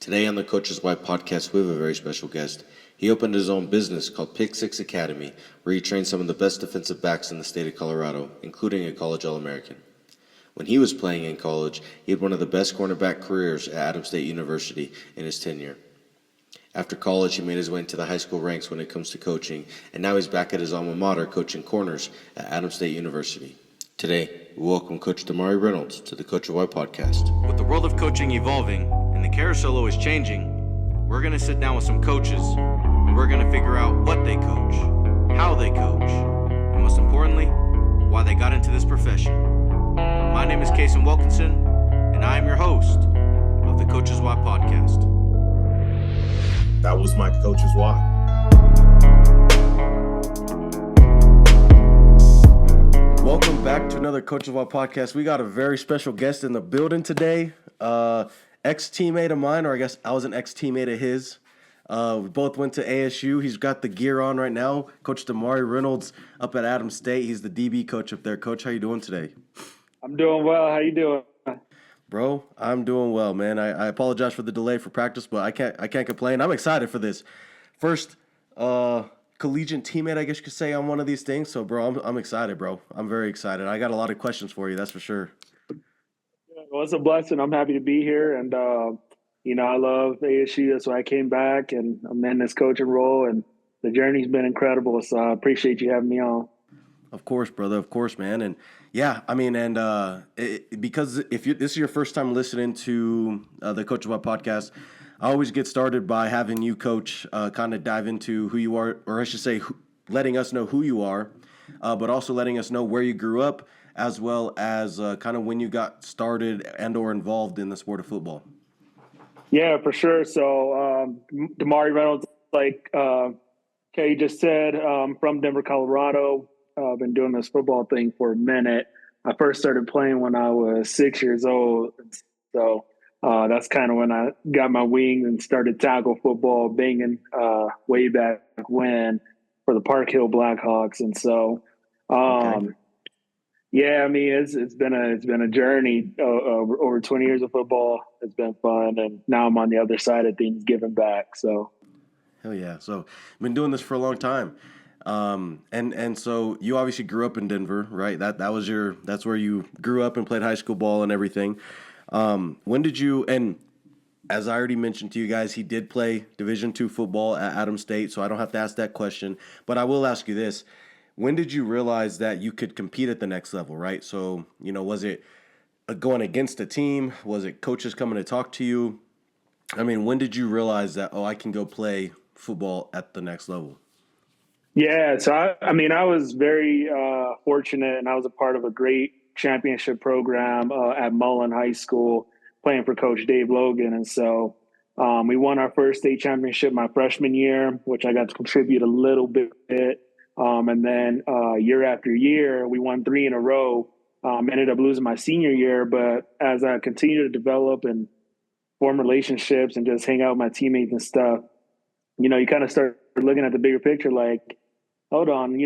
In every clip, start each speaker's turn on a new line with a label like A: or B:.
A: Today on the Coach's Wife podcast, we have a very special guest. He opened his own business called Pick Six Academy, where he trained some of the best defensive backs in the state of Colorado, including a college All-American. When he was playing in college, he had one of the best cornerback careers at Adams State University in his tenure. After college, he made his way into the high school ranks when it comes to coaching, and now he's back at his alma mater coaching corners at Adams State University. Today, we welcome Coach Demari Reynolds to the Coach of White podcast. With the world of coaching evolving and the carousel always changing, we're going to sit down with some coaches and we're going to figure out what they coach, how they coach, and most importantly, why they got into this profession. My name is Kason Wilkinson, and I am your host of the Coach's White podcast.
B: That was my Coach's Why.
A: Welcome back to another Coach's White podcast. We got a very special guest in the building today. Ex-teammate of mine, or I guess I was an ex-teammate of his. We both went to ASU. He's got the gear on right now. Coach Demari Reynolds up at Adams State. He's the DB coach up there. Coach, how you doing today?
C: I'm doing well. How you doing?
A: Bro, I'm doing well, man. I apologize for the delay for practice, but I can't complain. I'm excited for this. First collegiate teammate, I guess you could say, on one of these things. So, bro, I'm excited, bro. I'm very excited. I got a lot of questions for you, that's for sure.
C: Well, it's a blessing. I'm happy to be here. And, I love ASU. That's why I came back, and I'm in this coaching role, and the journey's been incredible. So I appreciate you having me on.
A: Of course, brother. Of course, man. And yeah, I mean, because if this is your first time listening to the Coach of White podcast, I always get started by having you, Coach, kind of dive into who you are, or I should say, letting us know who you are, but also letting us know where you grew up, as well as kind of when you got started and or involved in the sport of football.
C: Yeah, for sure. So Demari Reynolds, like Kay just said, from Denver, Colorado. I've been doing this football thing for a minute. I first started playing when I was 6 years old. So that's kind of when I got my wings and started tackle football, banging way back when for the Park Hill Blackhawks. And so, yeah, I mean, it's been a journey over 20 years of football. It's been fun, and now I'm on the other side of things, giving back. So,
A: hell yeah! So, I've been doing this for a long time. And so you obviously grew up in Denver, right? That's where you grew up and played high school ball and everything. When did you, and as I already mentioned to you guys, he did play Division II football at Adams State, so I don't have to ask that question, but I will ask you this. When did you realize that you could compete at the next level, right? So, was it going against a team? Was it coaches coming to talk to you? I mean, when did you realize that, I can go play football at the next level?
C: Yeah, so I was very fortunate, and I was a part of a great championship program at Mullen High School, playing for Coach Dave Logan. And so we won our first state championship my freshman year, which I got to contribute a little bit. And then year after year, we won 3 in a row. Ended up losing my senior year, but as I continued to develop and form relationships and just hang out with my teammates and stuff, you kind of start looking at the bigger picture, like, hold on,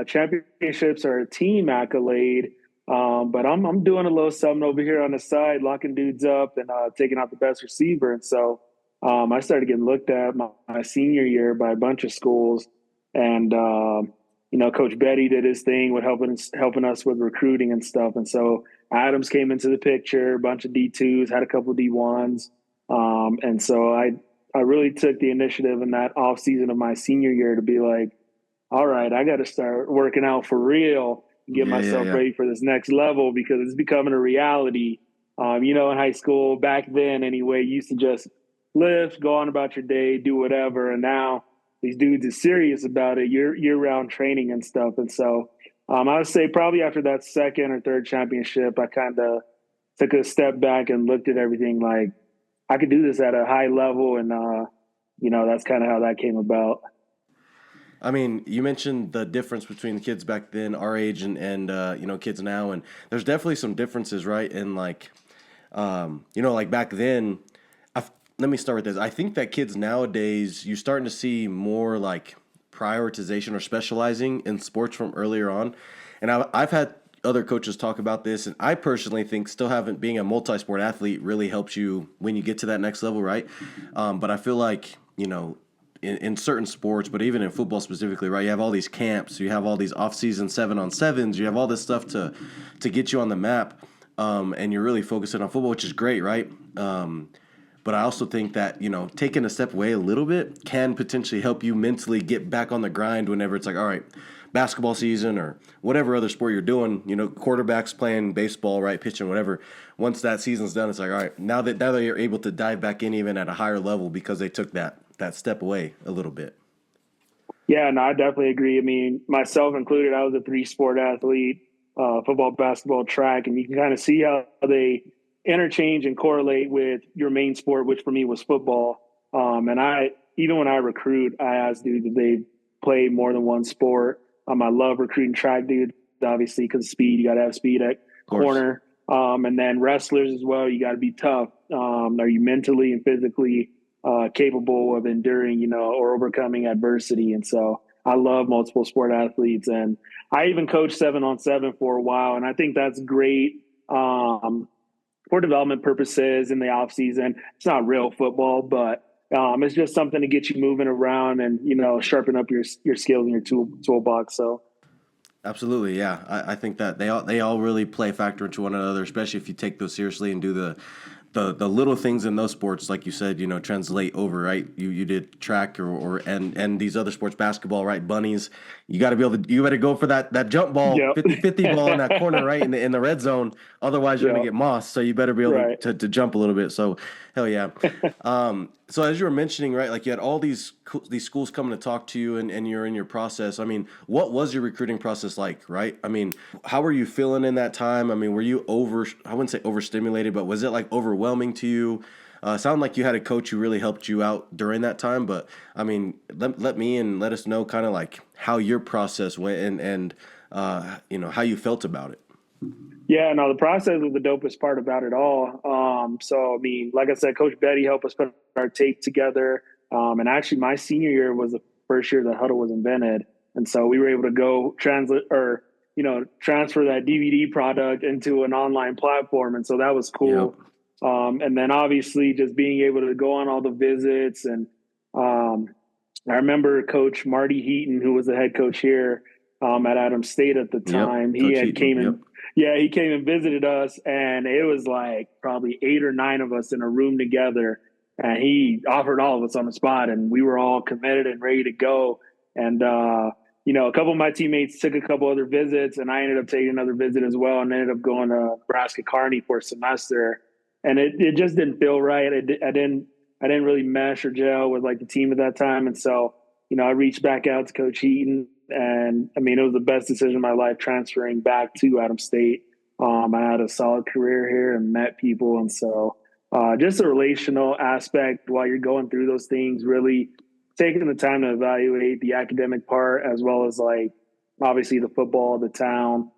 C: championships are a team accolade, but I'm doing a little something over here on the side, locking dudes up and taking out the best receiver. And so I started getting looked at my senior year by a bunch of schools. And, Coach Betty did his thing with helping us with recruiting and stuff. And so Adams came into the picture, a bunch of D2s, had a couple of D1s. And so I really took the initiative in that off season of my senior year to be like, all right, I got to start working out for real and get myself ready for this next level, because it's becoming a reality. In high school back then anyway, you used to just lift, go on about your day, do whatever. And now these dudes are serious about it, year-round training and stuff. And so I would say probably after that second or third championship, I kind of took a step back and looked at everything like, I could do this at a high level. And, that's kind of how that came about.
A: I mean, you mentioned the difference between the kids back then, our age, and kids now, and there's definitely some differences, right? And like back then, let me start with this. I think that kids nowadays, you're starting to see more like prioritization or specializing in sports from earlier on, and I've had
D: other coaches talk about this, and I personally think still being a multi-sport athlete really helps you when you get to that next level, right? But I feel like, in certain sports, but even in football specifically, right, you have all these camps, you have all these off-season 7-on-7s, you have all this stuff to get you on the map, and you're really focusing on football, which is great, right? But I also think that, taking a step away a little bit can potentially help you mentally get back on the grind whenever it's like, all right, basketball season or whatever other sport you're doing, quarterbacks playing baseball, right, pitching, whatever. Once that season's done, it's like, all right, now that you're able to dive back in even at a higher level because they took that step away a little bit.
C: Yeah, no, I definitely agree. I mean, myself included, I was a 3-sport athlete, football, basketball, track, and you can kind of see how they interchange and correlate with your main sport, which for me was football. And even when I recruit, I ask dudes if they play more than one sport. I love recruiting track dudes, obviously, because speed, you got to have speed at corner. And then wrestlers as well, you got to be tough. Are you mentally and physically capable of enduring, or overcoming adversity? And so I love multiple sport athletes. And I even coached 7-on-7 for a while. And I think that's great for development purposes in the off season. It's not real football, but it's just something to get you moving around and, sharpen up your skills in your toolbox. So.
D: Absolutely, yeah. I think that they all really play a factor into one another, especially if you take those seriously and do the little things in those sports, like you said, translate over, right? You did track and these other sports, basketball, right? Bunnies. You got to be able to, you better go for that jump ball,
C: Yep.
D: 50-50 ball in that corner, right? In the red zone. Otherwise you're going to get mossed. So you better be able to jump a little bit. So hell yeah. So as you were mentioning, right, like you had all these schools coming to talk to you and you're in your process. I mean, what was your recruiting process like, right? I mean, how were you feeling in that time? I mean, were you I wouldn't say overstimulated, but was it like overwhelming to you? Sound like you had a coach who really helped you out during that time, but I mean, let us know kind of like how your process went and how you felt about it.
C: Yeah, no, the process was the dopest part about it all. So, I mean, like I said, Coach Betty helped us put our tape together. And actually, my senior year was the first year that Huddle was invented. And so we were able to go transfer that DVD product into an online platform. And so that was cool. Yep. And then obviously just being able to go on all the visits. And I remember Coach Marty Heaton, who was the head coach here at Adams State at the time.
D: Yep.
C: He came and visited us, and it was like probably 8 or 9 of us in a room together. And he offered all of us on the spot, and we were all committed and ready to go. And, a couple of my teammates took a couple other visits, and I ended up taking another visit as well, and ended up going to Nebraska Kearney for a semester. And it just didn't feel right. I didn't really mesh or gel with like the team at that time. And so, I reached back out to Coach Heaton. And I mean, it was the best decision of my life transferring back to Adams State. I had a solid career here and met people. And so just the relational aspect while you're going through those things, really taking the time to evaluate the academic part, as well as like, obviously the football, the town,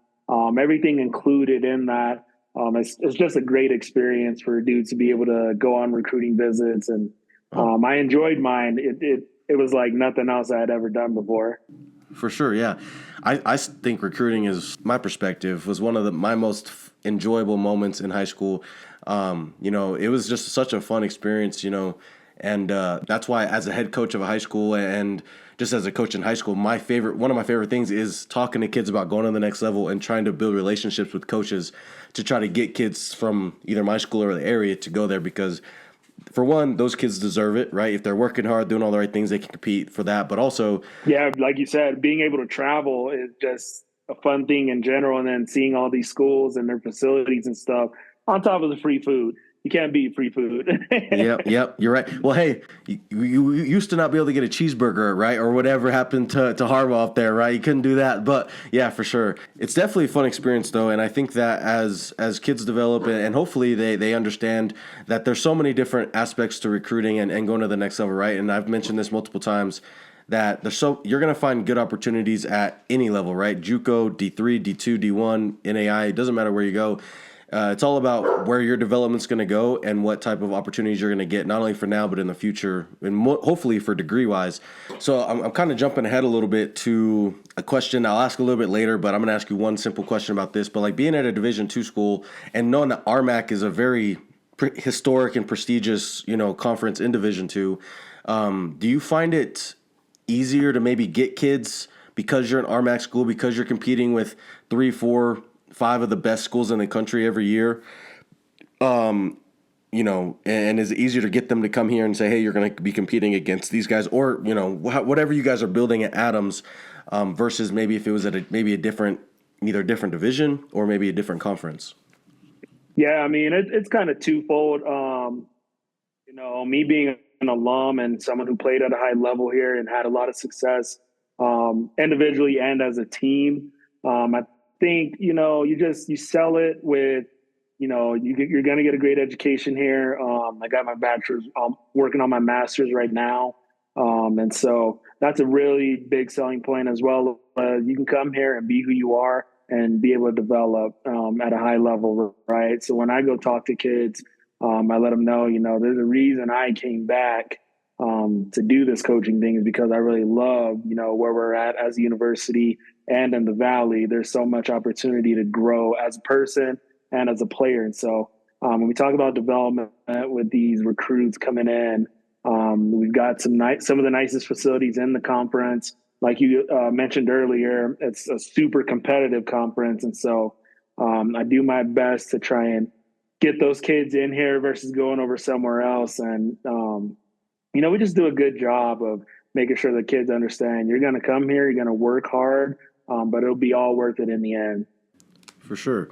C: everything included in that. It's just a great experience for dudes to be able to go on recruiting visits. And I enjoyed mine. It was like nothing else I had ever done before.
D: For sure, yeah. I think recruiting is, my perspective, was one of my most enjoyable moments in high school. It was just such a fun experience, and that's why as a head coach of a high school and just as a coach in high school, one of my favorite things is talking to kids about going to the next level and trying to build relationships with coaches to try to get kids from either my school or the area to go there, because for one, those kids deserve it, right? If they're working hard, doing all the right things, they can compete for that. But also,
C: yeah, like you said, being able to travel is just a fun thing in general. And then seeing all these schools and their facilities and stuff on top of the free food. You can't beat free food.
D: Yep, you're right. Well, hey, you used to not be able to get a cheeseburger, right? Or whatever happened to Harbaugh up there, right? You couldn't do that. But yeah, for sure. It's definitely a fun experience, though. And I think that as kids develop and hopefully they understand that there's so many different aspects to recruiting and going to the next level, right? And I've mentioned this multiple times, that you're going to find good opportunities at any level, right? JUCO, D3, D2, D1, NAI, it doesn't matter where you go. It's all about where your development's going to go and what type of opportunities you're going to get, not only for now but in the future, and hopefully for degree wise. So I'm kind of jumping ahead a little bit to a question I'll ask a little bit later, but I'm going to ask you one simple question about this. But like being at a Division II school and knowing that RMAC is a very historic and prestigious, conference in Division II, do you find it easier to maybe get kids because you're an RMAC school, because you're competing with 3, 4, 5 of the best schools in the country every year, and is it easier to get them to come here and say, hey, you're going to be competing against these guys, or, whatever you guys are building at Adams, versus maybe if it was at either a different division or maybe a different conference?
C: Yeah, I mean, it's kind of twofold. Me being an alum and someone who played at a high level here and had a lot of success, individually and as a team. I think, you sell it with, you're going to get a great education here. I got my bachelor's, I'm working on my master's right now. And so that's a really big selling point as well. You can come here and be who you are and be able to develop at a high level, right? So when I go talk to kids, I let them know, there's a reason I came back to do this coaching thing, is because I really love, where we're at as a university and in the Valley. There's so much opportunity to grow as a person and as a player. And so when we talk about development with these recruits coming in, we've got some of the nicest facilities in the conference. Like you mentioned earlier, it's a super competitive conference. And so I do my best to try and get those kids in here versus going over somewhere else. And, we just do a good job of making sure the kids understand you're going to come here, you're going to work hard, but it'll be all worth it in the end. For sure.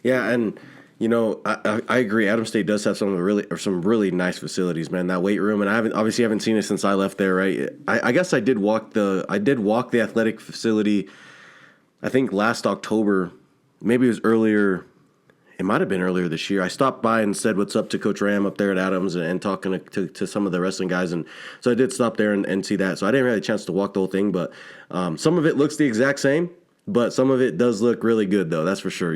D: Yeah. And, I agree. Adams State does have some really nice facilities, man. That weight room, and I haven't seen it since I left there. Right. I guess I did walk the athletic facility, I think last October, maybe it was earlier. It might have been earlier this year. I stopped by and said what's up to Coach Ram up there at Adams and talking to some of the wrestling guys. And so I did stop there and see that. So I didn't really have a chance to walk the whole thing, but some of it looks the exact same, but some of it does look really good, though. That's for sure.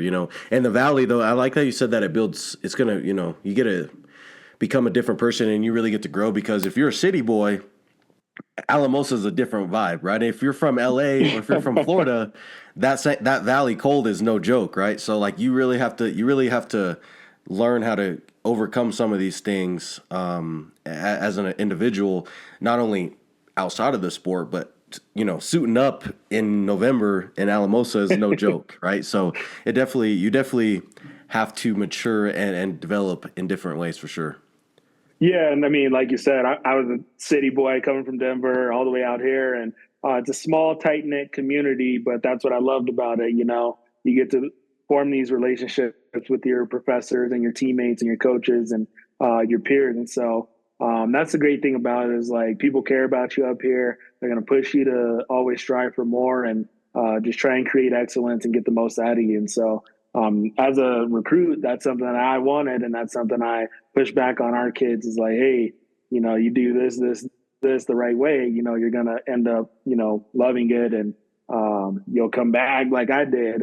D: And the Valley, though, I like that you said that it's going to, you get to become a different person and you really get to grow, because if you're a city boy, Alamosa is a different vibe, right? If you're from LA or if you're from Florida, that Valley cold is no joke, right? So like you really have to learn how to overcome some of these things as an individual, not only outside of the sport, but suiting up in November in Alamosa is no joke, right? So you definitely have to mature and develop in different ways for sure.
C: Yeah, and I mean, like you said, I was a city boy coming from Denver all the way out here, and it's a small, tight-knit community, but that's what I loved about it. You get to form these relationships with your professors and your teammates and your coaches and your peers, and so that's the great thing about it, is like people care about you up here. They're going to push you to always strive for more and just try and create excellence and get the most out of you. And so as a recruit, that's something that I wanted, and that's something I push back on our kids, is like, hey, you do this the right way, you're going to end up, loving it, and you'll come back like I did,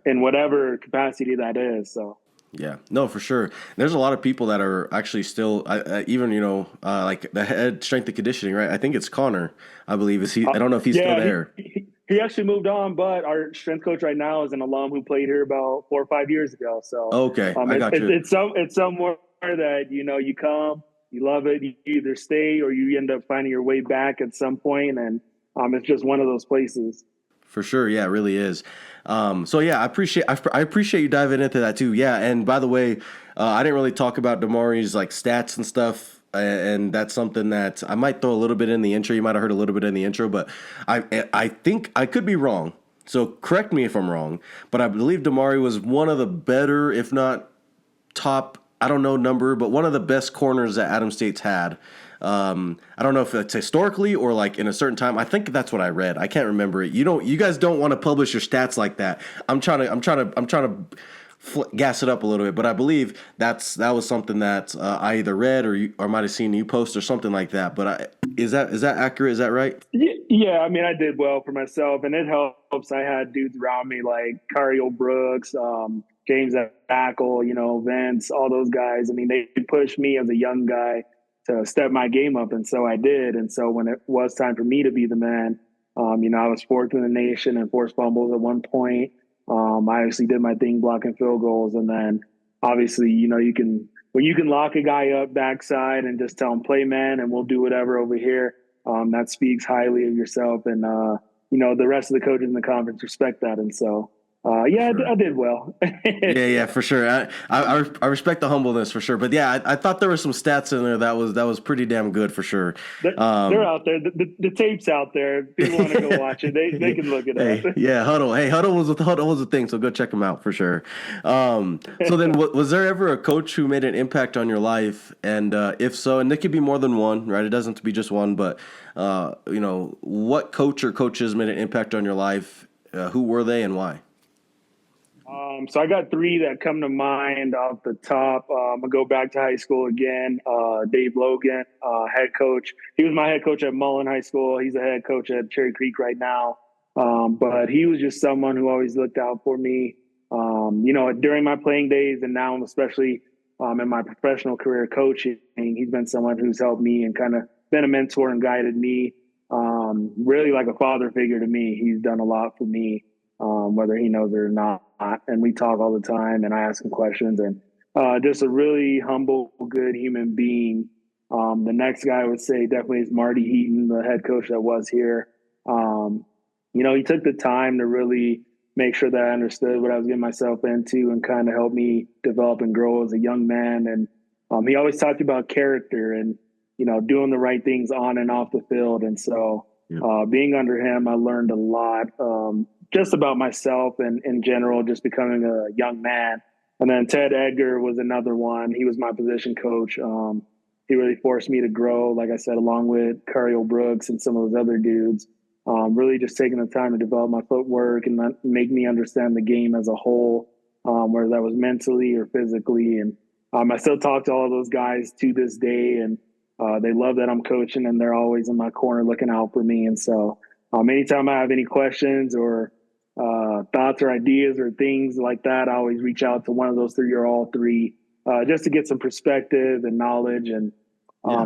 C: in whatever capacity that is. So.
D: Yeah, no, for sure. There's a lot of people that are actually still, even, like the head strength and conditioning, right? I think it's Connor, I believe. I don't know if he's still there.
C: He actually moved on, but our strength coach right now is an alum who played here about 4 or 5 years ago. So
D: okay, I got you.
C: It's somewhere that you come, you love it, you either stay or you end up finding your way back at some point, and it's just one of those places.
D: For sure, yeah, it really is. So yeah, I appreciate you diving into that too. Yeah, and by the way, I didn't really talk about Demari's like stats and stuff. And that's something that I might throw a little bit in the intro. You might have heard a little bit in the intro, but I think I could be wrong. So correct me if I'm wrong. But I believe Demari was one of the better, if not top, I don't know number, but one of the best corners that Adams State's had. I don't know if it's historically or like in a certain time. I think that's what I read. I can't remember it. You guys don't want to publish your stats like that. I'm trying to gas it up a little bit, but I believe that was something that I either read or might have seen you post or something like that. But is that accurate? Is that right?
C: Yeah, I mean, I did well for myself, and it helps. I had dudes around me like Cario Brooks, James Ackle, Vince, all those guys. I mean, they pushed me as a young guy to step my game up, and so I did. And so when it was time for me to be the man, I was fourth in the nation in forced fumbles at one point. I actually did my thing blocking field goals, and then obviously, when you can lock a guy up backside and just tell him play man, and we'll do whatever over here. That speaks highly of yourself, and the rest of the coaches in the conference respect that, and so. I did well.
D: Yeah, for sure. I respect the humbleness for sure. But yeah, I thought there were some stats in there that was pretty damn good for sure.
C: They're out there. The tape's out there. If people want to go watch it, they can look it up.
D: Yeah, Huddle. Hey, Huddle was a thing, so go check them out for sure. So then, was there ever a coach who made an impact on your life? And if so, and it could be more than one, right? It doesn't have to be just one, but what coach or coaches made an impact on your life? Who were they and why?
C: So I got three that come to mind off the top. I'm gonna go back to high school again. Dave Logan, head coach. He was my head coach at Mullen High School. He's a head coach at Cherry Creek right now. But he was just someone who always looked out for me. During my playing days, and now especially in my professional career coaching, he's been someone who's helped me and kind of been a mentor and guided me. Really like a father figure to me. He's done a lot for me. Whether he knows it or not. And we talk all the time, and I ask him questions, and just a really humble, good human being. The next guy I would say definitely is Marty Heaton, the head coach that was here. He took the time to really make sure that I understood what I was getting myself into and kind of help me develop and grow as a young man. And he always talked about character and, doing the right things on and off the field. And so being under him, I learned a lot. Just about myself and in general, just becoming a young man. And then Ted Edgar was another one. He was my position coach. He really forced me to grow, like I said, along with Cario Brooks and some of those other dudes. Really just taking the time to develop my footwork and make me understand the game as a whole, whether that was mentally or physically. And I still talk to all of those guys to this day, and they love that I'm coaching, and they're always in my corner looking out for me. And so anytime I have any questions or thoughts or ideas or things like that, I always reach out to one of those three or all three, just to get some perspective and knowledge. And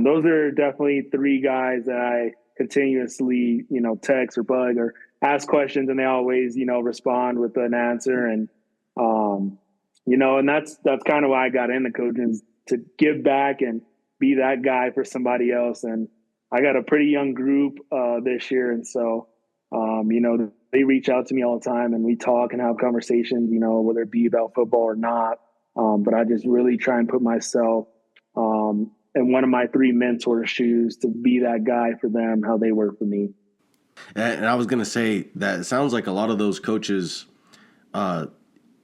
C: those are definitely three guys that I continuously, text or bug or ask questions, and they always, respond with an answer. And, and that's kind of why I got into coaching, to give back and be that guy for somebody else. And I got a pretty young group this year. And so, they reach out to me all the time, and we talk and have conversations, whether it be about football or not. But I just really try and put myself in one of my three mentor shoes to be that guy for them, how they were for me.
D: And I was going to say that it sounds like a lot of those coaches,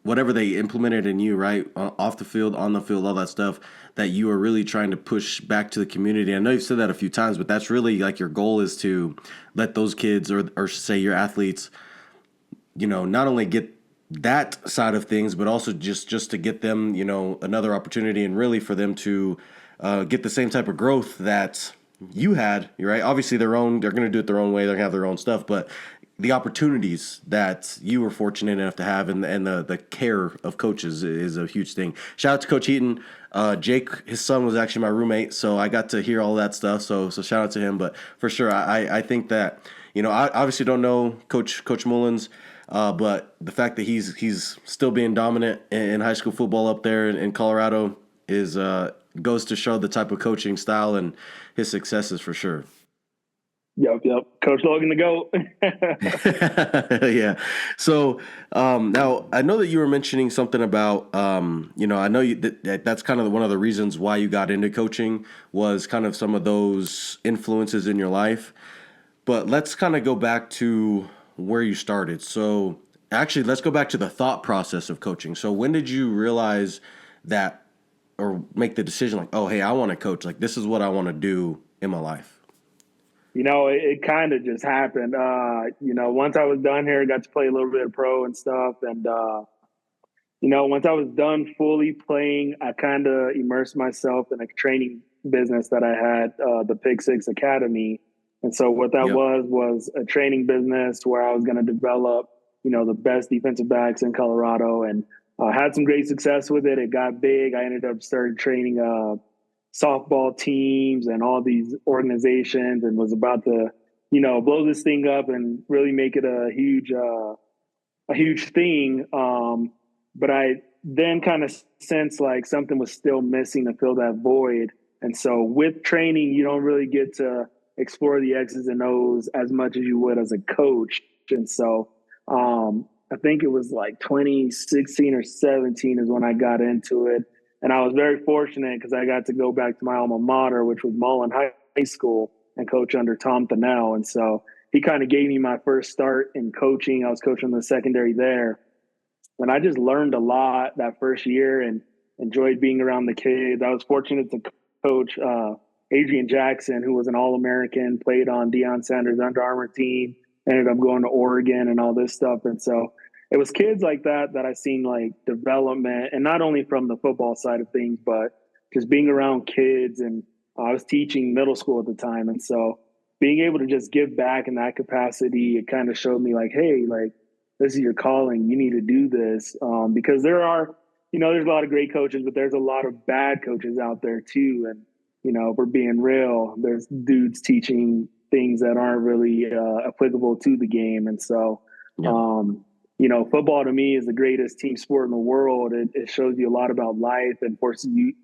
D: whatever they implemented in you, right, off the field, on the field, all that stuff, that you are really trying to push back to the community. I know you've said that a few times, but that's really like your goal is to let those kids or say your athletes, not only get that side of things, but also just to get them, another opportunity, and really for them to get the same type of growth that you had, right? Obviously they're going to do it their own way. They're going to have their own stuff, but the opportunities that you were fortunate enough to have and the care of coaches is a huge thing. Shout out to Coach Heaton. Jake, his son, was actually my roommate, so I got to hear all that stuff. So shout out to him. But for sure, I think that, I obviously don't know Coach Mullins, but the fact that he's still being dominant in high school football up there in Colorado is goes to show the type of coaching style and his successes for sure.
C: Yep. Coach Logan, the GOAT.
D: Yeah. So now I know that you were mentioning something about, I know that's kind of one of the reasons why you got into coaching was kind of some of those influences in your life. But let's kind of go back to where you started. So actually, let's go back to the thought process of coaching. So when did you realize that, or make the decision like, oh, hey, I want to coach. Like, this is what I want to do in my life?
C: It kind of just happened. Once I was done here, I got to play a little bit of pro and stuff. And, once I was done fully playing, I kind of immersed myself in a training business that I had, the Pick Six Academy. And so what that was a training business where I was going to develop, the best defensive backs in Colorado. And had some great success with it. It got big. I ended up started training softball teams and all these organizations, and was about to, blow this thing up and really make it a huge thing. But I then kind of sensed like something was still missing to fill that void. And so with training, you don't really get to explore the X's and O's as much as you would as a coach. And so I think it was like 2016 or 17 is when I got into it. And I was very fortunate because I got to go back to my alma mater, which was Mullen High School, and coach under Tom Thinnell. And so he kind of gave me my first start in coaching. I was coaching the secondary there. And I just learned a lot that first year and enjoyed being around the kids. I was fortunate to coach Adrian Jackson, who was an All-American, played on Deion Sanders' Under Armour team, ended up going to Oregon and all this stuff. And so it was kids like that I seen like development, and not only from the football side of things, but just being around kids. And I was teaching middle school at the time. And so being able to just give back in that capacity, it kind of showed me like, hey, like, this is your calling. You need to do this. Because there are, there's a lot of great coaches, but there's a lot of bad coaches out there too. And, if we're being real, there's dudes teaching things that aren't really applicable to the game. And so, football to me is the greatest team sport in the world. It shows you a lot about life and forces you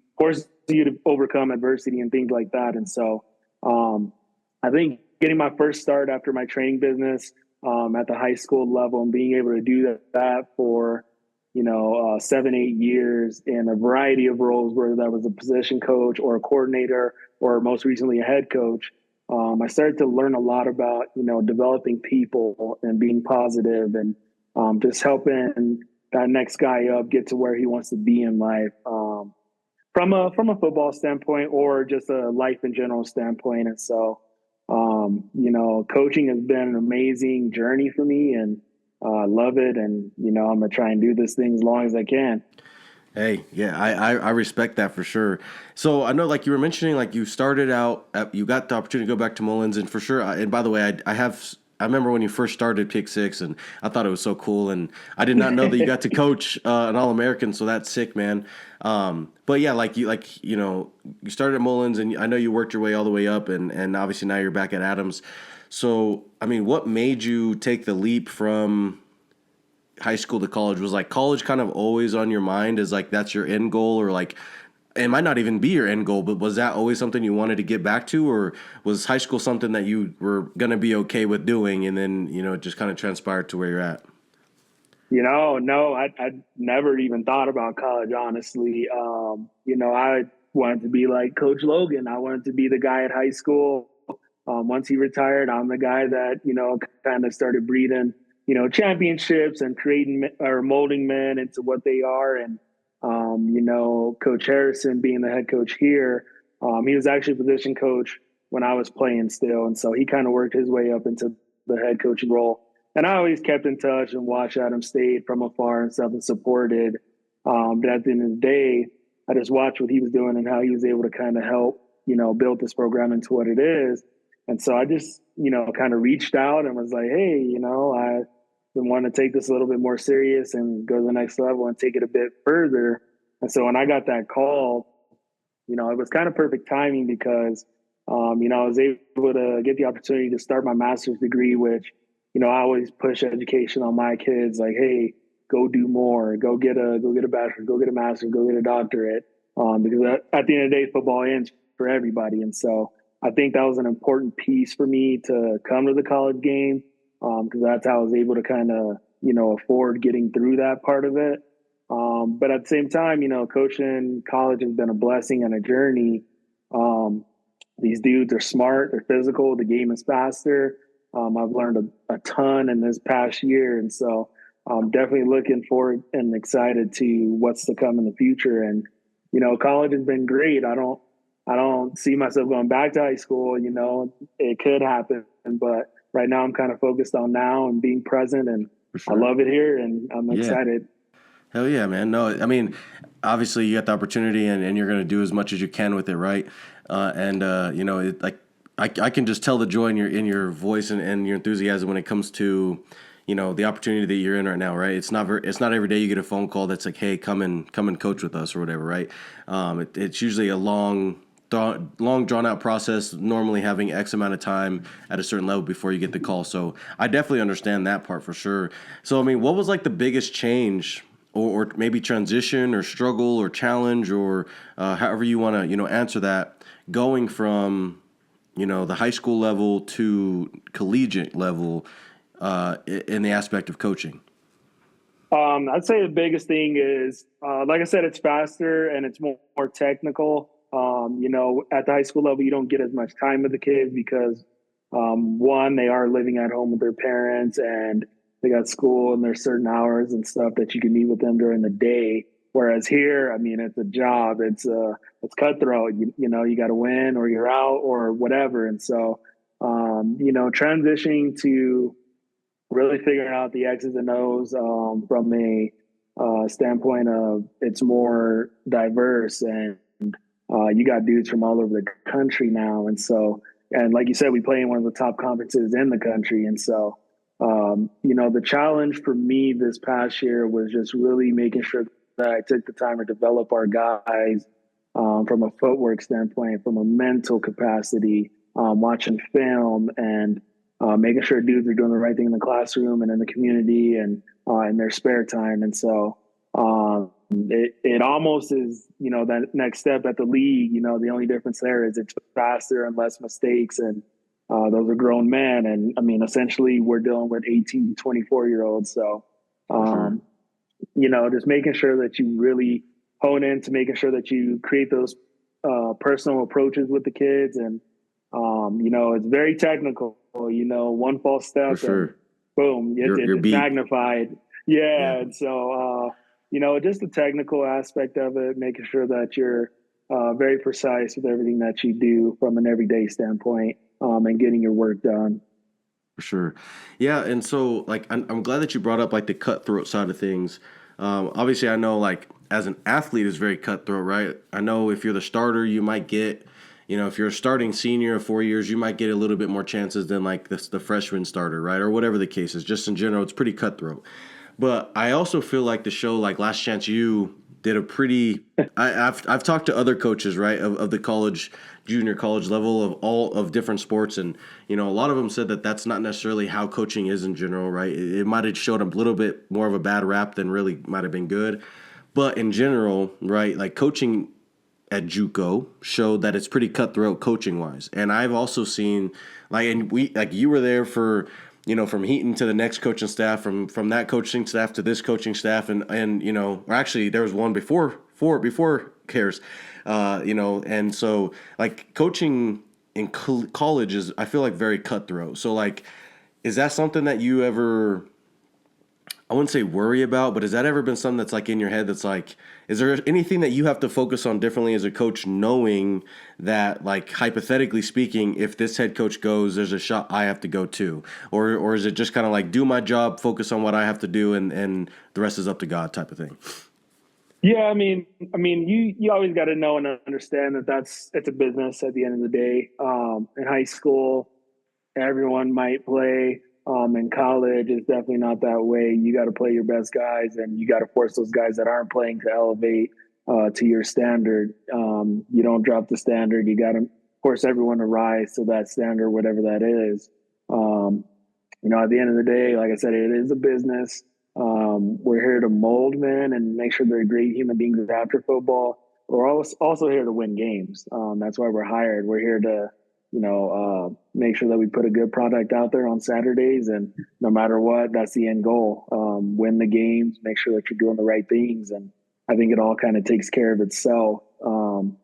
C: to overcome adversity and things like that. And so I think getting my first start after my training business at the high school level and being able to do that for, 7-8 years in a variety of roles, whether that was a position coach or a coordinator or most recently a head coach, I started to learn a lot about, developing people and being positive and just helping that next guy up get to where he wants to be in life, from a football standpoint or just a life in general standpoint. And so, coaching has been an amazing journey for me, and I love it. And, I'm going to try and do this thing as long as I can.
D: Hey, yeah, I respect that for sure. So I know, like you were mentioning, like you started out, you got the opportunity to go back to Mullins, and for sure. And by the way, I remember when you first started Pick Six, and I thought it was so cool, and I did not know that you got to coach an All-American, so that's sick, man. But yeah, you started at Mullins, and I know you worked your way all the way up, and obviously now you're back at Adams. So I mean, what made you take the leap from high school to college? Was like college kind of always on your mind as like that's your end goal, or like it might not even be your end goal, but was that always something you wanted to get back to, or was high school something that you were going to be okay with doing, and then, it just kind of transpired to where you're at?
C: No, I never even thought about college, honestly. I wanted to be like Coach Logan. I wanted to be the guy at high school. Once he retired, I'm the guy that, kind of started breeding, championships and creating or molding men into what they are. And, Coach Harrison being the head coach here, he was actually a position coach when I was playing still. And so he kind of worked his way up into the head coaching role. And I always kept in touch and watched Adams State from afar and stuff and supported. But at the end of the day, I just watched what he was doing and how he was able to kind of help, build this program into what it is. And so I just, kind of reached out and was like, hey, I want to take this a little bit more serious and go to the next level and take it a bit further. And so when I got that call, it was kind of perfect timing because, I was able to get the opportunity to start my master's degree, which, I always push education on my kids, like, hey, go do more, go get a bachelor's, go get a master's, go get a doctorate. Because at the end of the day, football ends for everybody. And so I think that was an important piece for me to come to the college game, because that's how I was able to kind of, afford getting through that part of it. But at the same time, coaching college has been a blessing and a journey. These dudes are smart, they're physical, the game is faster. I've learned a ton in this past year. And so I'm definitely looking forward and excited to what's to come in the future. And, college has been great. I don't see myself going back to high school. It could happen, but right now I'm kind of focused on now and being present, and sure. I love it here and I'm excited.
D: Hell yeah, man. No, I mean, obviously you got the opportunity and you're going to do as much as you can with it. Right. I can just tell the joy in your voice and your enthusiasm when it comes to, the opportunity that you're in right now, right? It's not every day you get a phone call that's like, hey, come and coach with us or whatever, right? It's usually a long drawn out process, normally having X amount of time at a certain level before you get the call. So I definitely understand that part for sure. So, I mean, what was like the biggest change or maybe transition or struggle or challenge or however you want to, answer that, going from, the high school level to collegiate level in the aspect of coaching?
C: I'd say the biggest thing is, like I said, it's faster and it's more technical. At the high school level, you don't get as much time with the kids because, one, they are living at home with their parents and they got school and there's certain hours and stuff that you can meet with them during the day. Whereas here, I mean, it's a job. It's cutthroat. You got to win or you're out or whatever. And so, transitioning to really figuring out the X's and O's from a standpoint of it's more diverse and you got dudes from all over the country now. And so, and like you said, we play in one of the top conferences in the country. And so, the challenge for me this past year was just really making sure that I took the time to develop our guys from a footwork standpoint, from a mental capacity, watching film and making sure dudes are doing the right thing in the classroom and in the community and in their spare time. And so it almost is, that next step at the league, the only difference there is it's faster and less mistakes. And those are grown men. And I mean, essentially we're dealing with 18 to 24-year-olds. So, just making sure that you really hone in to making sure that you create those personal approaches with the kids. And, it's very technical, one false step and boom, it's magnified. Yeah. And so, just the technical aspect of it, making sure that you're very precise with everything that you do from an everyday standpoint and getting your work done.
D: For sure. Yeah. And so like, I'm glad that you brought up like the cutthroat side of things. Obviously I know like as an athlete is very cutthroat, right? I know if you're the starter, you might get, if you're a starting senior of 4 years, you might get a little bit more chances than like the freshman starter, right? Or whatever the case is. Just in general, it's pretty cutthroat. But I also feel like the show, like Last Chance U, did a pretty. I've talked to other coaches, right, of the junior college level of all of different sports, and a lot of them said that that's not necessarily how coaching is in general, right? It might have showed a little bit more of a bad rap than really might have been good, but in general, right, like coaching at JUCO showed that it's pretty cutthroat coaching wise, and I've also seen you were there for. From Heaton to the next coaching staff, from that coaching staff to this coaching staff, and or actually there was one before Cares, and so like coaching in college is I feel like very cutthroat. So like, is that something that you ever? I wouldn't say worry about, but has that ever been something that's like in your head that's like, is there anything that you have to focus on differently as a coach, knowing that like hypothetically speaking, if this head coach goes, there's a shot I have to go too? Or is it just kind of like do my job, focus on what I have to do and the rest is up to God type of thing?
C: Yeah, I mean, you always got to know and understand that it's a business at the end of the day. In high school, everyone might play. In college, it's definitely not that way. You got to play your best guys, and you got to force those guys that aren't playing to elevate to your standard. You don't drop the standard. You got to force everyone to rise to that standard, whatever that is. At the end of the day, like I said, it is a business. We're here to mold men and make sure they're great human beings after football. We're also here to win games. That's why we're hired. We're here to make sure that we put a good product out there on Saturdays, and no matter what, that's the end goal. Win the games, make sure that you're doing the right things, and I think it all kind of takes care of itself. Coaches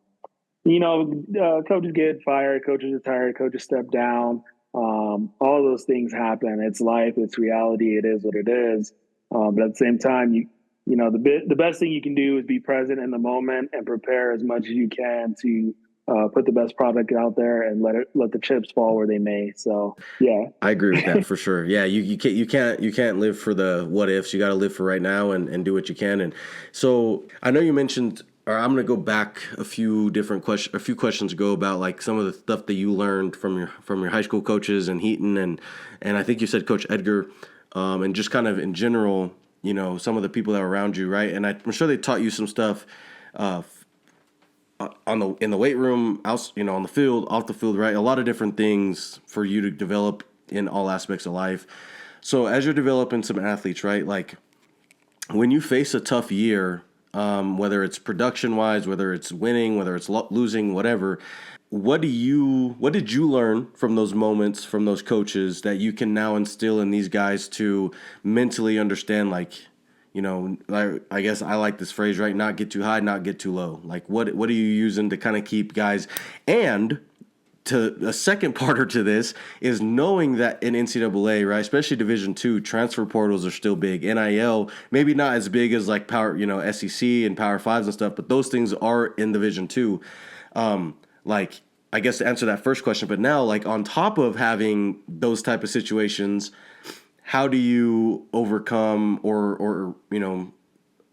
C: get fired, coaches retire, coaches step down. All those things happen. It's life, it's reality, it is what it is. But at the same time, the best thing you can do is be present in the moment and prepare as much as you can to put the best product out there and let the chips fall where they may. So yeah,
D: I agree with that for sure. Yeah, you can't live for the what ifs. You got to live for right now and do what you can. And so I know you mentioned, or I'm going to go back a few questions ago about like some of the stuff that you learned from your high school coaches and Heaton and I think you said Coach Edgar. and just kind of in general, some of the people that were around you, right? And I'm sure they taught you some stuff in the weight room, out, on the field, off the field, right? A lot of different things for you to develop in all aspects of life. So as you're developing some athletes, right? Like when you face a tough year, whether it's production wise, whether it's winning, whether it's losing, whatever, what did you learn from those moments, from those coaches that you can now instill in these guys to mentally understand, like, I guess I like this phrase, right? Not get too high, not get too low. Like what are you using to kind of keep guys? And to a second parter to this is knowing that in NCAA, right, especially Division II, transfer portals are still big. NIL, maybe not as big as like SEC and Power Fives and stuff, but those things are in Division II. Like, I guess to answer that first question, but now, like, on top of having those type of situations, how do you overcome or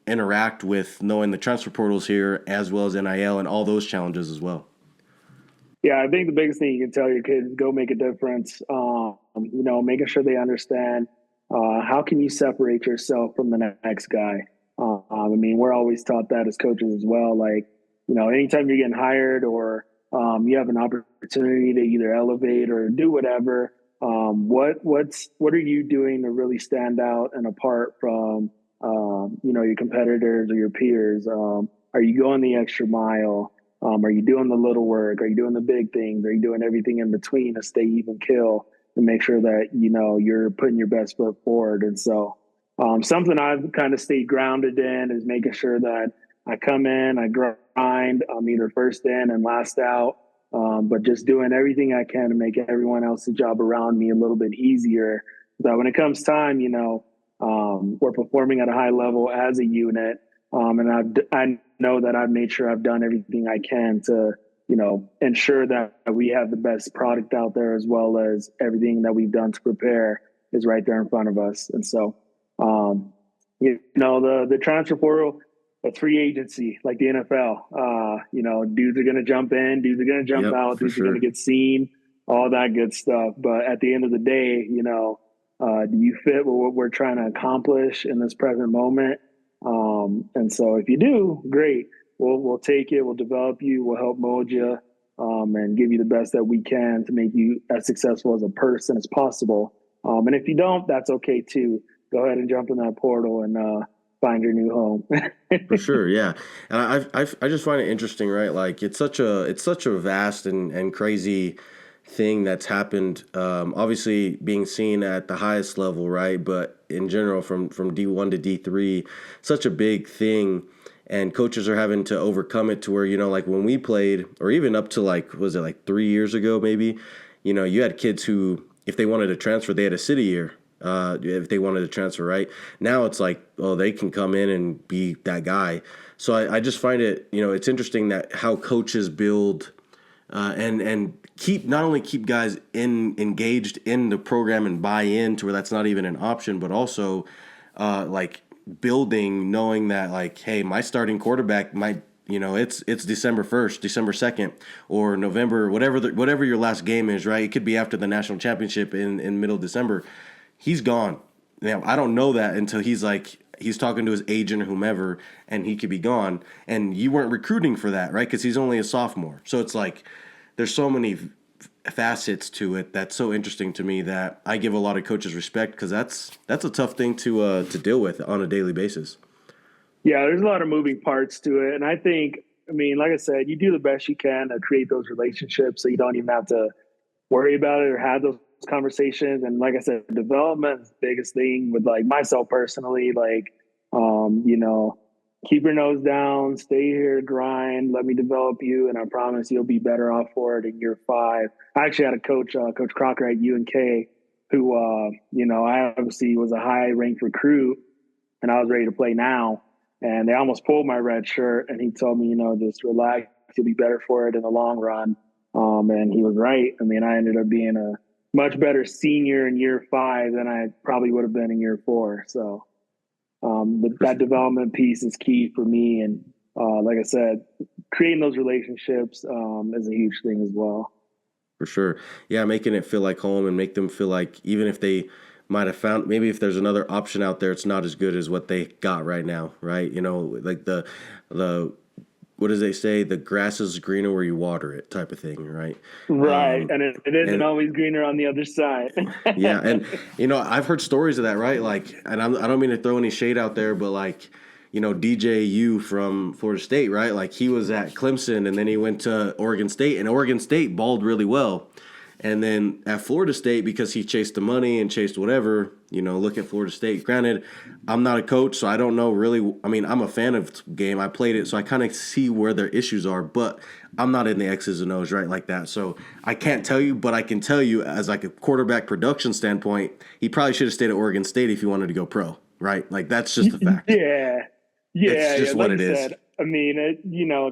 D: interact with knowing the transfer portals here as well as NIL and all those challenges as well?
C: Yeah, I think the biggest thing you can tell your kids, go make a difference. Making sure they understand how can you separate yourself from the next guy. We're always taught that as coaches as well. Like, anytime you're getting hired or you have an opportunity to either elevate or do whatever, what are you doing to really stand out and apart from your competitors or your peers? Are you going the extra mile? Are you doing the little work? Are you doing the big things? Are you doing everything in between to stay even kill and make sure that you're putting your best foot forward? And so something I've kind of stayed grounded in is making sure that I come in, I grind, I'm either first in and last out, but just doing everything I can to make everyone else's job around me a little bit easier. So when it comes time, we're performing at a high level as a unit. And I know that I've made sure I've done everything I can to, ensure that we have the best product out there, as well as everything that we've done to prepare is right there in front of us. And so, the transfer portal, a free agency like the NFL, dudes are going to jump in, dudes are going to jump out, dudes are going to get seen, all that good stuff. But at the end of the day, do you fit with what we're trying to accomplish in this present moment? And so if you do, great. We'll take it. We'll develop you. We'll help mold you, and give you the best that we can to make you as successful as a person as possible. And if you don't, that's okay too. Go ahead and jump in that portal and find your new home.
D: For sure, yeah. And I just find it interesting, right? Like it's such a vast and crazy thing that's happened. Obviously being seen at the highest level, right? But in general, from D1 to D3, such a big thing. And coaches are having to overcome it to where, like when we played, or even up to was it 3 years ago maybe, you had kids who, if they wanted to transfer, they had a city year. If they wanted to transfer, right? Now it's like, oh, they can come in and be that guy. So I just find it, it's interesting that how coaches build and not only keep guys engaged in the program and buy in to where that's not even an option, but also building, knowing that hey, my starting quarterback might, it's December 1st, December 2nd, or November, whatever your last game is, right? It could be after the national championship in middle December. He's gone. Now, I don't know that until he's talking to his agent or whomever, and he could be gone. And you weren't recruiting for that, right? Because he's only a sophomore. So it's there's so many facets to it that's so interesting to me that I give a lot of coaches respect, because that's a tough thing to deal with on a daily basis.
C: Yeah, there's a lot of moving parts to it. And I think, like I said, you do the best you can to create those relationships so you don't even have to worry about it or have those conversations. And like I said, development is the biggest thing with myself personally, keep your nose down, stay here, grind, let me develop you. And I promise you'll be better off for it in year 5. I actually had a coach, Coach Crocker at UNK, who, I obviously was a high ranked recruit and I was ready to play now. And they almost pulled my red shirt. And he told me, just relax, you'll be better for it in the long run. And he was right. I ended up being a much better senior in year 5 than I probably would have been in year 4. So that development piece is key for me. And like I said, creating those relationships is a huge thing as well.
D: For sure. Yeah, making it feel like home and make them feel like even if they might have found, maybe if there's another option out there, it's not as good as what they got right now, right? Like the what does they say? The grass is greener where you water it, type of thing, right?
C: Right. And it isn't
D: And
C: always greener on the other side.
D: yeah, and I've heard stories of that, right? Like, and I don't mean to throw any shade out there, but like, DJU from Florida State, right? Like he was at Clemson and then he went to Oregon State, and Oregon State balled really well. And then at Florida State, because he chased the money and chased whatever, look at Florida State. Granted, I'm not a coach, so I don't know really. I mean, I'm a fan of the game. I played it, so I kind of see where their issues are, but I'm not in the X's and O's, right, like that. So I can't tell you, but I can tell you as like a quarterback production standpoint, he probably should have stayed at Oregon State if he wanted to go pro, right? Like that's just a fact.
C: Yeah.
D: It's just
C: Like
D: what it
C: you
D: is.
C: said, I mean,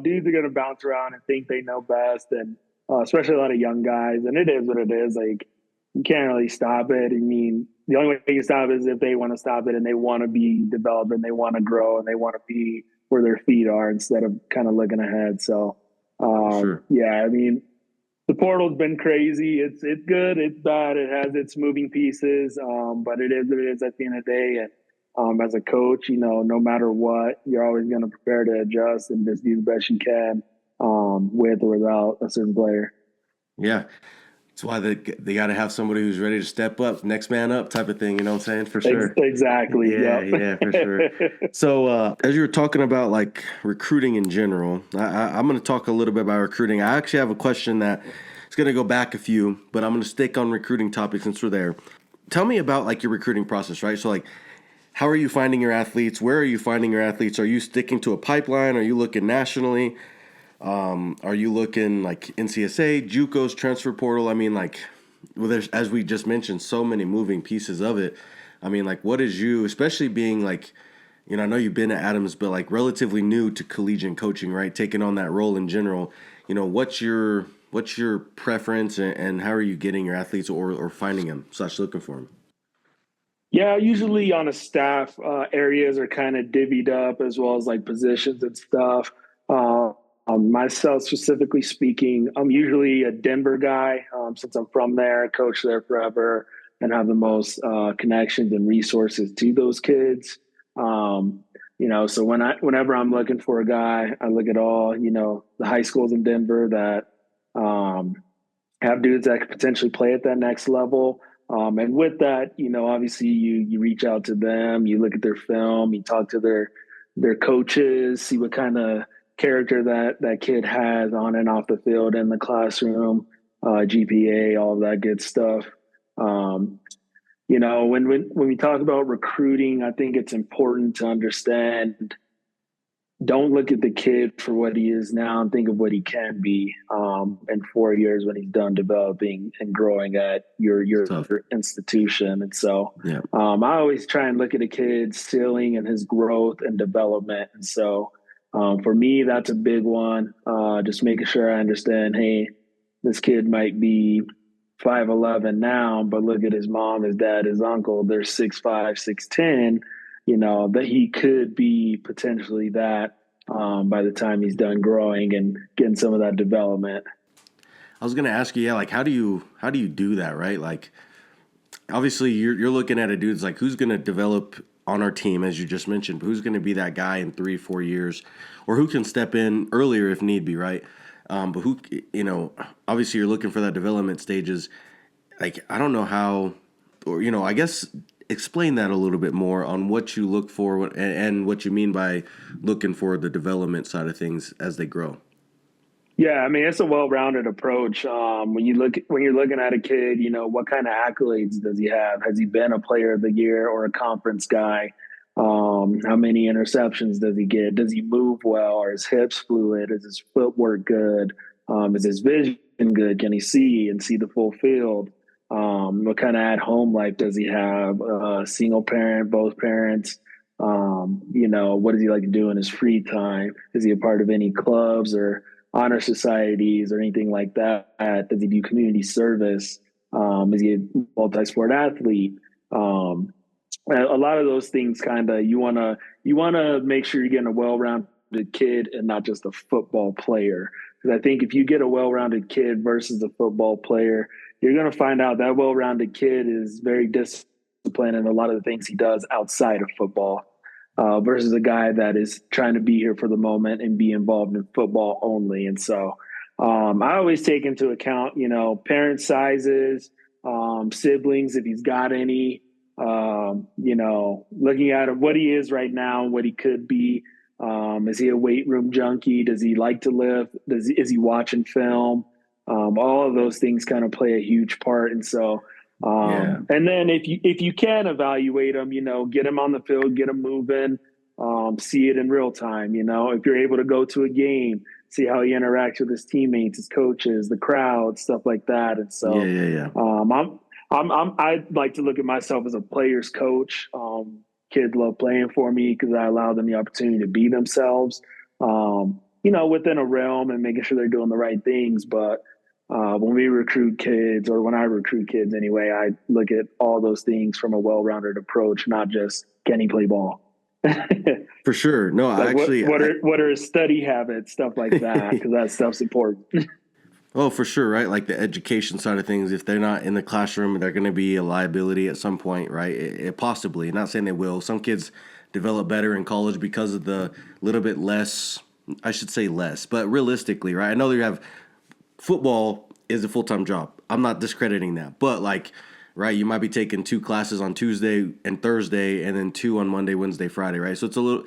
C: dudes are going to bounce around and think they know best, and especially a lot of young guys. And it is what it is. Like, you can't really stop it. I mean, the only way you can stop it is if they want to stop it and they want to be developed and they want to grow and they want to be where their feet are instead of kind of looking ahead. So,
D: Sure.
C: yeah, I mean, the portal's been crazy. It's good. It's bad. It has its moving pieces, but it is what it is at the end of the day. And as a coach, no matter what, you're always going to prepare to adjust and just do the best you can with or without a certain player.
D: Yeah. That's why they got to have somebody who's ready to step up, next man up type of thing. You know what I'm saying? For sure.
C: Exactly.
D: Yeah,
C: Yep.
D: yeah, for sure. So as you were talking about like recruiting in general, I'm going to talk a little bit about recruiting. I actually have a question that is going to go back a few, but I'm going to stick on recruiting topics since we're there. Tell me about like your recruiting process, right? So like, how are you finding your athletes? Where are you finding your athletes? Are you sticking to a pipeline? Are you looking nationally? Are you looking like NCSA, JUCOs, transfer portal? I mean, like, well, there's, as we just mentioned, so many moving pieces of it. I mean, like, what is you, especially being like, I know you've been at Adams, but like relatively new to collegiate coaching, right? Taking on that role in general, what's your preference and how are you getting your athletes or finding them / looking for them?
C: Yeah, usually on a staff, areas are kind of divvied up as well as like positions and stuff. Myself specifically speaking, I'm usually a Denver guy since I'm from there, coached there forever, and have the most connections and resources to those kids. So whenever I'm looking for a guy, I look at all the high schools in Denver that have dudes that could potentially play at that next level. And with that, obviously you reach out to them, you look at their film, you talk to their coaches, see what kind of character that kid has on and off the field in the classroom, GPA, all of that good stuff. When we talk about recruiting, I think it's important to understand, don't look at the kid for what he is now and think of what he can be in 4 years when he's done developing and growing at your institution. And so
D: Yeah.
C: I always try and look at a kid's ceiling and his growth and development. And so for me, that's a big one. Just making sure I understand, hey, this kid might be 5'11" now, but look at his mom, his dad, his uncle, they're 6'5", 6'10", that he could be potentially that by the time he's done growing and getting some of that development.
D: I was going to ask you, yeah, like how do you do that, right? Like obviously you're looking at a dude's like who's going to develop on our team, as you just mentioned, but who's going to be that guy in 3-4 years, or who can step in earlier if need be, right? But who, obviously you're looking for that development stages. Like, I don't know how, or, I guess explain that a little bit more on what you look for and what you mean by looking for the development side of things as they grow.
C: Yeah, I mean, it's a well-rounded approach. When you're looking at a kid, what kind of accolades does he have? Has he been a player of the year or a conference guy? How many interceptions does he get? Does he move well? Are his hips fluid? Is his footwork good? Is his vision good? Can he see the full field? What kind of at-home life does he have? Single parent, both parents? What does he like to do in his free time? Is he a part of any clubs or honor societies or anything like that? Does he do community service? Is he a multi-sport athlete? A lot of those things you want to make sure you're getting a well-rounded kid and not just a football player. Because I think if you get a well-rounded kid versus a football player, you're going to find out that well-rounded kid is very disciplined discipline and a lot of the things he does outside of football, versus a guy that is trying to be here for the moment and be involved in football only. And so I always take into account, parent sizes, siblings, if he's got any, looking at him, what he is right now, what he could be. Is he a weight room junkie? Does he like to lift? Is he watching film? All of those things kind of play a huge part. And so, and then if you can evaluate him, get him on the field, get him moving, see it in real time. If you're able to go to a game, see how he interacts with his teammates, his coaches, the crowd, stuff like that. And so, I'd like to look at myself as a player's coach. Kids love playing for me because I allow them the opportunity to be themselves, within a realm and making sure they're doing the right things. But when we recruit kids, or when I recruit kids anyway, I look at all those things from a well-rounded approach, not just can he play ball.
D: For sure. No,
C: like what are his study habits, stuff like that, because that stuff's important.
D: Oh, for sure, right? Like the education side of things, if they're not in the classroom, they're going to be a liability at some point, right? Possibly, not saying they will. Some kids develop better in college because of the little bit less, I should say less, but realistically, right? I know you have football is a full-time job. I'm not discrediting that, but right, you might be taking 2 classes on Tuesday and Thursday and then 2 on Monday, Wednesday, Friday, right? So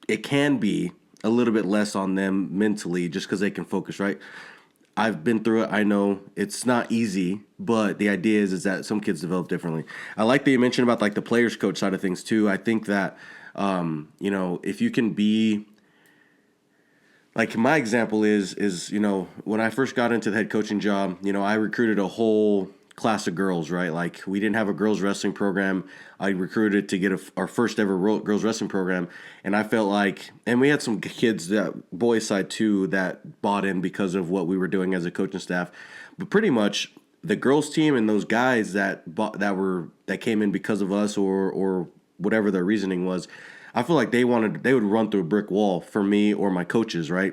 D: it can be a little bit less on them mentally just because they can focus, right? I've been through it. I know it's not easy, but the idea is that some kids develop differently. I like that you mentioned about like the players coach side of things too. I think that, if you can be like my example is, when I first got into the head coaching job, I recruited a whole class of girls, right? Like we didn't have a girls wrestling program. I recruited to get our first ever girls wrestling program. And I felt like, and we had some kids, that boys side too, that bought in because of what we were doing as a coaching staff. But pretty much the girls team and those guys that came in because of us or whatever their reasoning was, I feel like they would run through a brick wall for me or my coaches, right?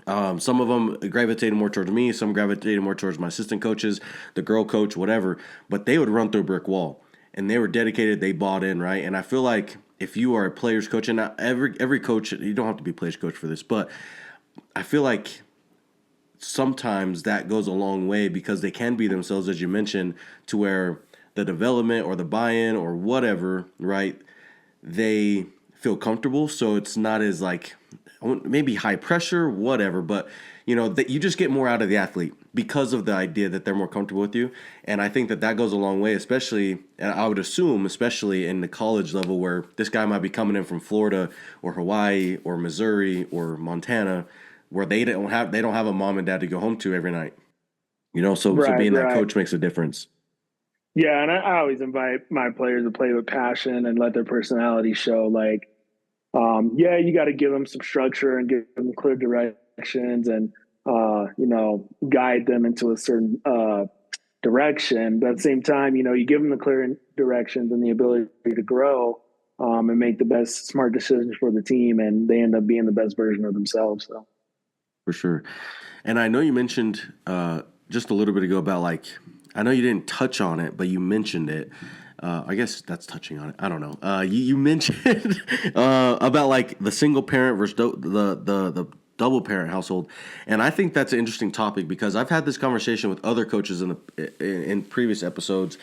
D: Some of them gravitated more towards me. Some gravitated more towards my assistant coaches, the girl coach, whatever. But they would run through a brick wall, and they were dedicated. They bought in, right? And I feel like if you are a player's coach, and not every coach, you don't have to be a player's coach for this, but I feel like sometimes that goes a long way because they can be themselves, as you mentioned, to where the development or the buy-in or whatever, right? They feel comfortable, so it's not as like maybe high pressure, whatever, but that you just get more out of the athlete because of the idea that they're more comfortable with you. And I think that goes a long way, especially, and I would assume, especially in the college level where this guy might be coming in from Florida or Hawaii or Missouri or Montana, where they don't have a mom and dad to go home to every night. So being that coach makes a difference.
C: Yeah, and I always invite my players to play with passion and let their personality show. Like, you got to give them some structure and give them clear directions and, guide them into a certain direction. But at the same time, you give them the clear directions and the ability to grow and make the best smart decisions for the team, and they end up being the best version of themselves. So,
D: for sure. And I know you mentioned just a little bit ago about I know you didn't touch on it, but you mentioned it. I guess that's touching on it. I don't know. You mentioned about the single parent versus the double parent household, and I think that's an interesting topic because I've had this conversation with other coaches in previous episodes,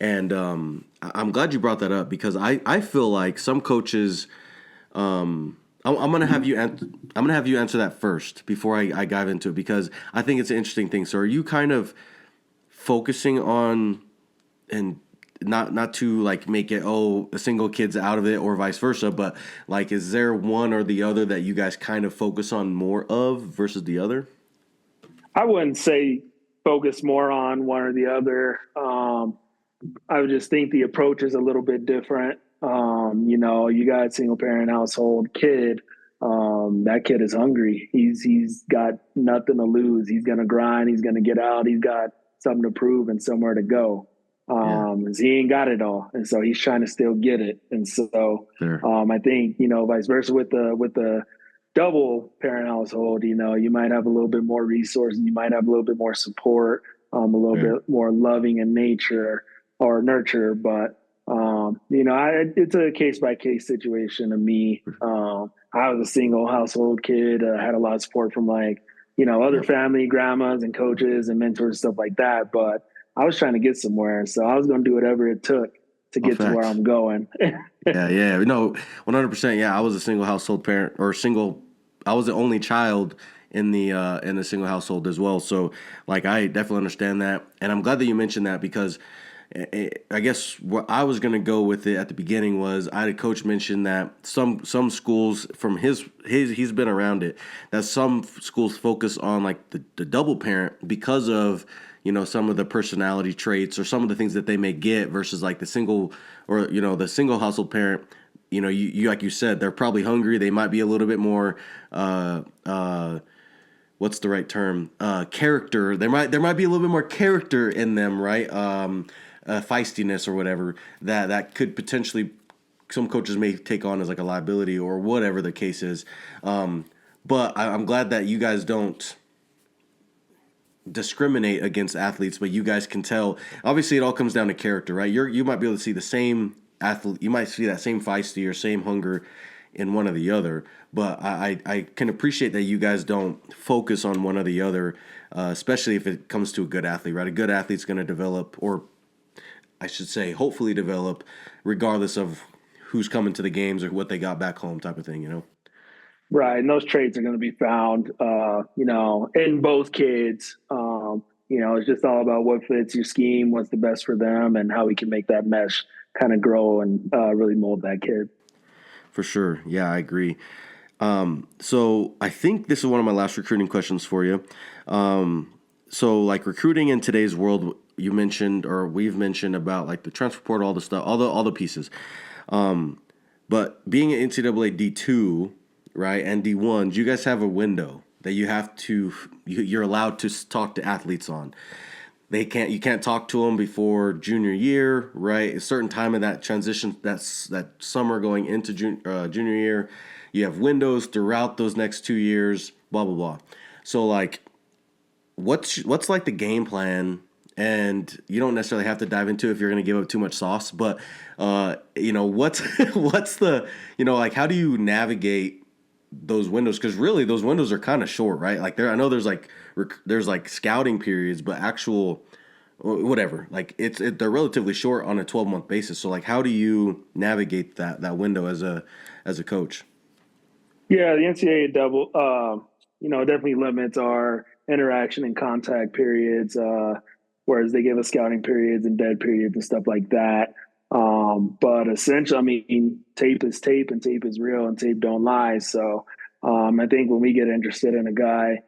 D: and I'm glad you brought that up because I feel like some coaches. I'm gonna have you answer that first before I dive into it because I think it's an interesting thing. So, are you kind of focusing on and not to make it a single kid's out of it or vice versa, but is there one or the other that you guys kind of focus on more of versus the other?
C: I wouldn't say focus more on one or the other. I would just think the approach is a little bit different. You got a single parent household kid. That kid is hungry. He's got nothing to lose. He's gonna grind. He's gonna get out. He's got something to prove and somewhere to go. He ain't got it all, and so he's trying to still get it. And so, I think vice versa with the double parent household. You might have a little bit more resources. You might have a little bit more support, a little bit more loving in nature or nurture, but It's a case by case situation to me. I was a single household kid, had a lot of support from other family, grandmas and coaches and mentors, stuff like that. But I was trying to get somewhere. So I was going to do whatever it took to get to where
D: Facts.
C: I'm going.
D: Yeah. No, 100%. Yeah, I was a single household parent I was the only child in the single household as well. So like I definitely understand that. And I'm glad that you mentioned that because I guess where I was going to go with it at the beginning was I had a coach mention that some schools from he's been around it, that some schools focus on like the double parent because of some of the personality traits or some of the things that they may get versus like the single or the single household parent. You like you said, they're probably hungry. They might be a little bit more what's the right term? Character. There might be a little bit more character in them, right? Feistiness or whatever that could potentially some coaches may take on as like a liability or whatever the case is. But I'm glad that you guys don't discriminate against athletes, but you guys can tell. Obviously, it all comes down to character, right? You might be able to see the same athlete. You might see that same feisty or same hunger in one or the other. But I can appreciate that you guys don't focus on one or the other, especially if it comes to a good athlete, right? A good athlete's going to develop, or I should say, hopefully develop, regardless of who's coming to the games or what they got back home, type of thing.
C: Right. And those traits are going to be found, in both kids. It's just all about what fits your scheme, what's the best for them, and how we can make that mesh kind of grow and really mold that kid.
D: For sure. Yeah, I agree. So I think this is one of my last recruiting questions for you. So like recruiting in today's world, you mentioned, or we've mentioned about like the transfer portal, all the stuff, all the pieces. But being an NCAA D2, right, and D1, you guys have a window that you're allowed to talk to athletes on. You can't talk to them before junior year, right? A certain time of that transition, that summer going into junior year, you have windows throughout those next 2 years, blah blah blah. So like, what's like the game plan? And you don't necessarily have to dive into it if you're going to give up too much sauce, but what's the like how do you navigate those windows, because really those windows are kind of short, right? Like I know there's like scouting periods, but actual whatever, like they're relatively short on a 12-month basis. So like how do you navigate that window as a coach?
C: Yeah, the NCAA definitely limits our interaction and contact periods, whereas they give us scouting periods and dead periods and stuff like that. But essentially, I mean, tape is tape and tape is real and tape don't lie. So I think when we get interested in a guy,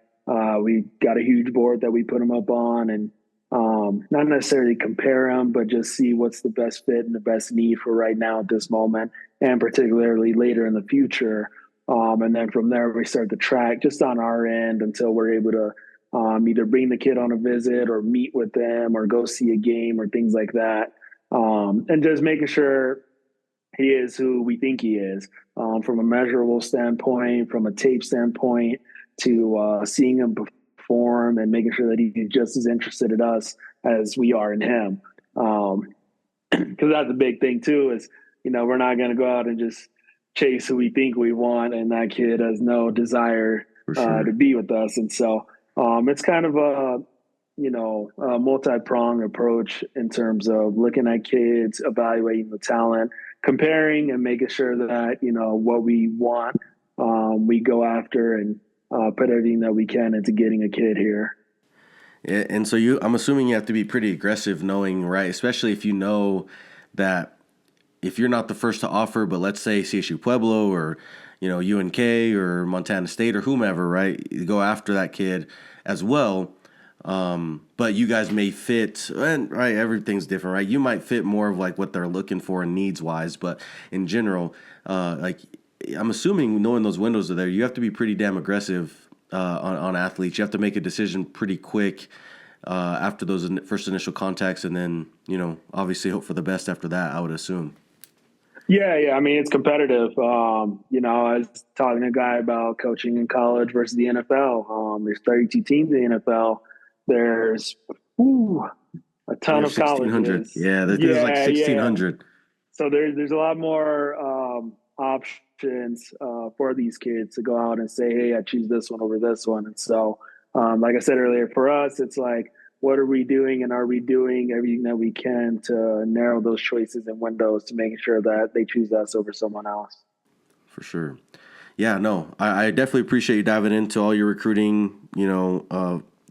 C: we got a huge board that we put him up on, and not necessarily compare him, but just see what's the best fit and the best need for right now at this moment, and particularly later in the future. And then from there, we start to track just on our end until we're able to either bring the kid on a visit or meet with them or go see a game or things like that. And just making sure he is who we think he is, from a measurable standpoint, from a tape standpoint, to seeing him perform and making sure that he's just as interested in us as we are in him. Because that's a big thing too, is, we're not going to go out and just chase who we think we want, and that kid has no desire to be with us. And so it's kind of a multi-pronged approach in terms of looking at kids, evaluating the talent, comparing, and making sure that, what we want, we go after and put everything that we can into getting a kid here.
D: Yeah, and so I'm assuming you have to be pretty aggressive, knowing, right, especially if you know that if you're not the first to offer, but let's say CSU Pueblo or, UNK or Montana State or whomever, right, you go after that kid as well. But you guys may fit, and right, everything's different, right? You might fit more of like what they're looking for needs wise, but in general, like I'm assuming knowing those windows are there, you have to be pretty damn aggressive on athletes. You have to make a decision pretty quick after those first initial contacts, and then obviously hope for the best after that, I would assume.
C: Yeah. I mean, it's competitive. I was talking to a guy about coaching in college versus the NFL. There's 32 teams in the NFL. There's a ton of colleges.
D: Yeah, there's like 1,600.
C: So there's a lot more options for these kids to go out and say, hey, I choose this one over this one. And so, like I said earlier, for us, it's like, what are we doing, and are we doing everything that we can to narrow those choices and windows to making sure that they choose us over someone else?
D: For sure. Yeah, no, I definitely appreciate you diving into all your recruiting,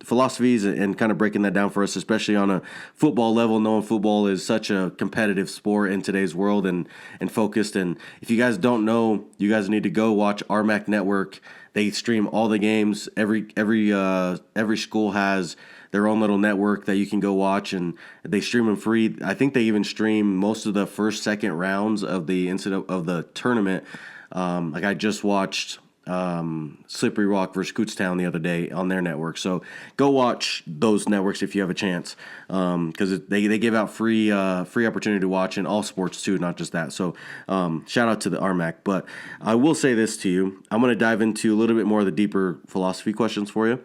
D: philosophies and kind of breaking that down for us, especially on a football level, knowing football is such a competitive sport in today's world and focused. And if you guys don't know, you guys need to go watch RMAC Network. They stream all the games. Every school has their own little network that you can go watch, and they stream them free. I think they even stream most of the first, second rounds of the tournament. Like I just watched Slippery Rock versus Kutztown the other day on their network. So go watch those networks if you have a chance, because they give out free opportunity to watch in all sports too, not just that. So shout out to the RMAC. But I will say this to you: I'm going to dive into a little bit more of the deeper philosophy questions for you.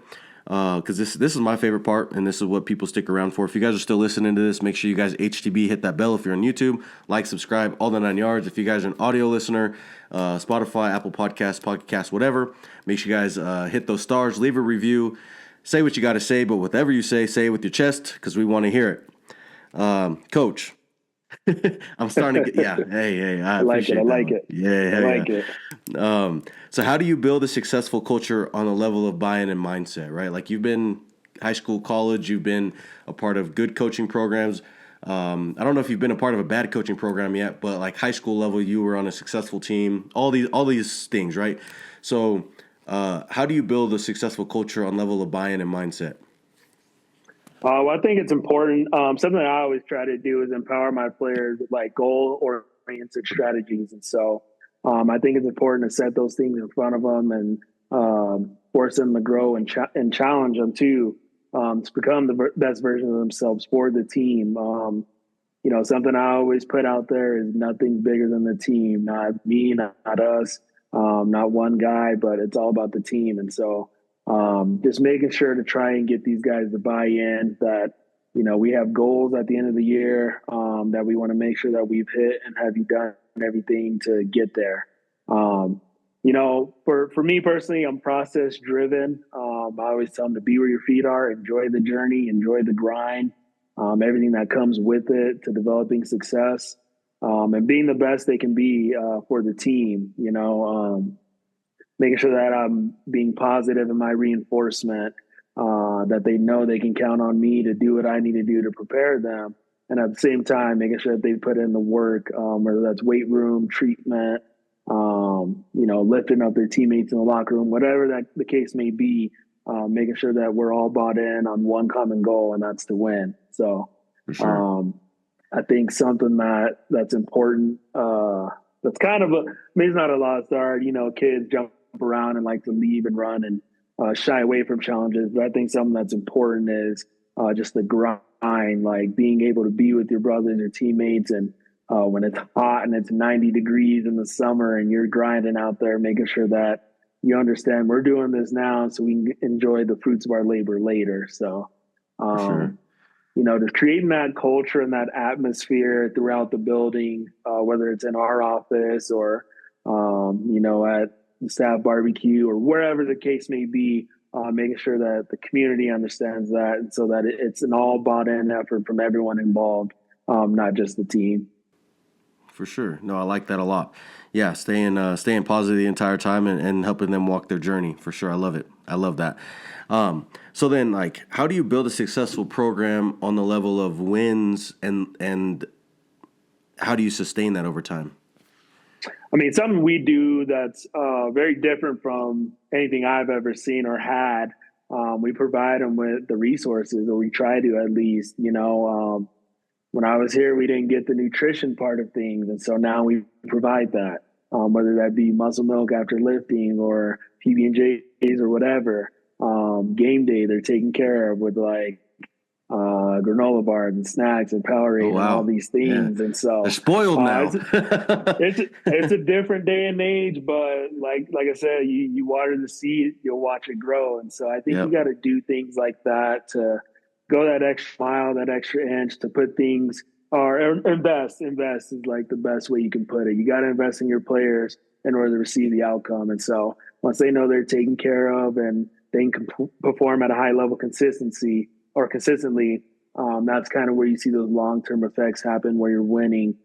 D: Because this is my favorite part, and this is what people stick around for. If you guys are still listening to this, make sure you guys HTB, hit that bell if you're on YouTube, like, subscribe, all the 9 yards. If you guys are an audio listener, Spotify, Apple Podcasts, PocketCasts, whatever, make sure you guys hit those stars, leave a review, say what you got to say, but whatever you say it with your chest because we want to hear it. Coach, I'm starting to get, yeah, hey, I appreciate
C: I
D: that.
C: like it.
D: Yeah,
C: I like it.
D: So how do you build a successful culture on the level of buy-in and mindset, right? Like you've been high school, college, you've been a part of good coaching programs. I don't know if you've been a part of a bad coaching program yet, but like high school level, you were on a successful team, all these things, right? So how do you build a successful culture on level of buy-in and mindset?
C: Well, I think it's important. Something that I always try to do is empower my players with like goal-oriented strategies. And so I think it's important to set those things in front of them and force them to grow and challenge them too, to become the best version of themselves for the team. Something I always put out there is nothing bigger than the team, not me, not us, not one guy, but it's all about the team. And so just making sure to try and get these guys to buy in that, we have goals at the end of the year that we want to make sure that we've hit and have you done everything to get there. For me personally, I'm process driven. I always tell them to be where your feet are, enjoy the journey, enjoy the grind, everything that comes with it to developing success, and being the best they can be for the team, making sure that I'm being positive in my reinforcement, that they know they can count on me to do what I need to do to prepare them. And at the same time, making sure that they put in the work, whether that's weight room, treatment, lifting up their teammates in the locker room, whatever that the case may be, making sure that we're all bought in on one common goal, and that's to win. So
D: For sure.
C: I think something that's important, that's kind of maybe it's not a lost art, kids jump around and like to leave and run and shy away from challenges. But I think something that's important is just the grind, like being able to be with your brothers and your teammates. And when it's hot and it's 90 degrees in the summer and you're grinding out there, making sure that you understand we're doing this now so we can enjoy the fruits of our labor later. So,
D: For sure.
C: Just creating that culture and that atmosphere throughout the building, whether it's in our office or, at the staff barbecue or wherever the case may be, making sure that the community understands that, and so that it's an all bought in effort from everyone involved, not just the team.
D: For sure. No, I like that a lot. Yeah, staying positive the entire time and helping them walk their journey. For sure. I love it. I love that. So then, like, how do you build a successful program on the level of wins and how do you sustain that over time?
C: I mean, something we do that's very different from anything I've ever seen or had. We provide them with the resources, or we try to at least. When I was here, we didn't get the nutrition part of things, and so now we provide that, whether that be muscle milk after lifting or PB&Js or whatever. Game day, they're taken care of with like granola bars and snacks and Powerade and all these things.
D: Yeah.
C: And so
D: They're spoiled now.
C: it's a different day and age, but like I said, you water the seed, you'll watch it grow. And so I think you got to do things like that to go that extra mile, that extra inch, to put things Or invest is like the best way you can put it. You got to invest in your players in order to receive the outcome. And so once they know they're taken care of and they can perform at a high level consistently, that's kind of where you see those long-term effects happen, where you're winning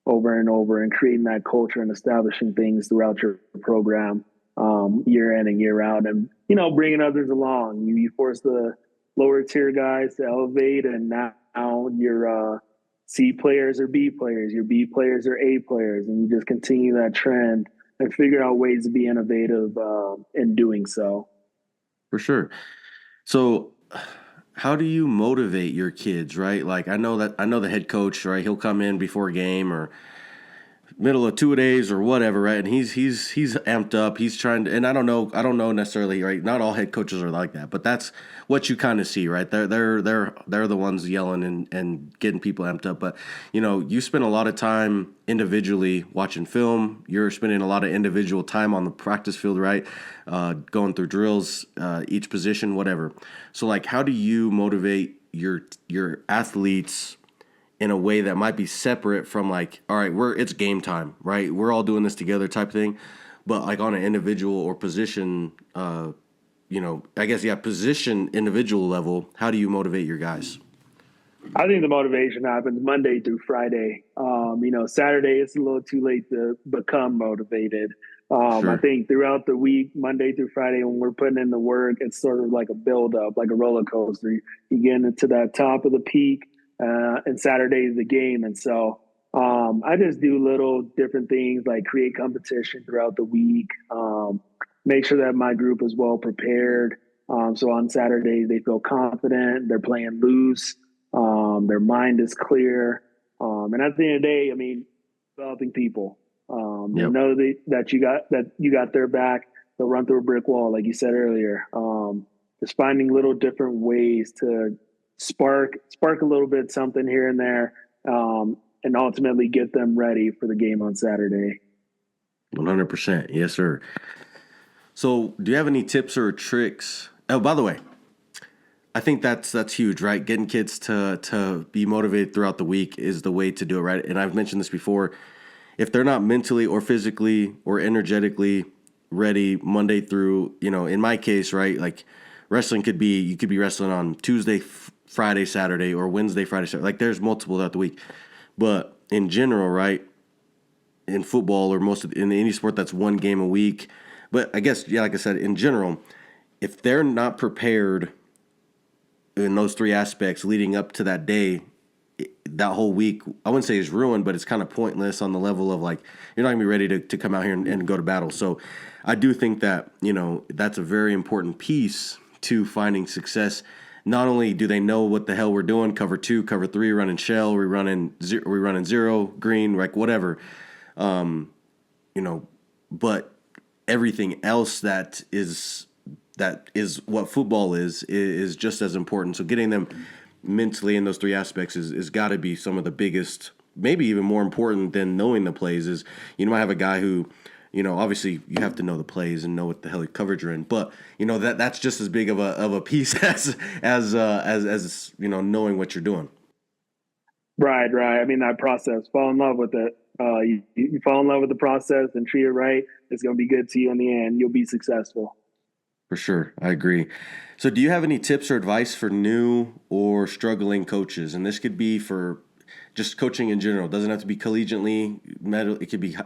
C: over and over and creating that culture and establishing things throughout your program, year in and year out, and bringing others along. You force the lower tier guys to elevate, and now your C players are B players, your B players are A players, and you just continue that trend and figure out ways to be innovative in doing so.
D: For sure. So how do you motivate your kids, right? Like I know the head coach, right? He'll come in before a game or middle of 2 days or whatever, right? And he's amped up. He's trying to, and I don't know necessarily, right? Not all head coaches are like that, but that's what you kind of see, right? They're the ones yelling and getting people amped up. But you spend a lot of time individually watching film. You're spending a lot of individual time on the practice field, right? Going through drills, each position, whatever. So like, how do you motivate your athletes in a way that might be separate from like, all right, it's game time, right? We're all doing this together type thing. But like on an individual or position, position individual level, how do you motivate your guys?
C: I think the motivation happens Monday through Friday. Saturday, it's a little too late to become motivated.
D: Sure.
C: I think throughout the week, Monday through Friday, when we're putting in the work, it's sort of like a build up, like a roller coaster. You get into that top of the peak, and Saturday is the game. And so I just do little different things like create competition throughout the week, make sure that my group is well prepared. So on Saturdays, they feel confident, they're playing loose, their mind is clear. And at the end of the day, I mean, developing people. They know that you got their back. They'll run through a brick wall, like you said earlier. Just finding little different ways to spark a little bit something here and there, and ultimately get them ready for the game on Saturday.
D: 100%. Yes, sir. So do you have any tips or tricks? Oh, by the way, I think that's huge, right? Getting kids to be motivated throughout the week is the way to do it, right? And I've mentioned this before. If they're not mentally or physically or energetically ready Monday through, in my case, right? Like wrestling you could be wrestling on Tuesday, Friday, Saturday, or Wednesday, Friday, Saturday. Like there's multiple throughout the week. But in general, right? In football or in any sport, that's one game a week. But I guess, like I said, in general, if they're not prepared in those three aspects leading up to that day, that whole week, I wouldn't say is ruined, but it's kind of pointless on the level of like, you're not going to be ready to come out here and go to battle. So I do think that, that's a very important piece to finding success. Not only do they know what the hell we're doing, cover 2, cover 3, running shell, we running zero, green, like whatever, but everything else that is what football is just as important. So getting them mentally in those three aspects is got to be some of the biggest, maybe even more important than knowing the plays. Is you might have a guy who, obviously you have to know the plays and know what the hell coverage you're in, but that's just as big of a piece as knowing what you're doing.
C: Right. I mean, that process, fall in love with it. You fall in love with the process and treat it right. It's going to be good to you in the end. You'll be successful.
D: For sure. I agree. So do you have any tips or advice for new or struggling coaches? And this could be for just coaching in general. It doesn't have to be collegiately. It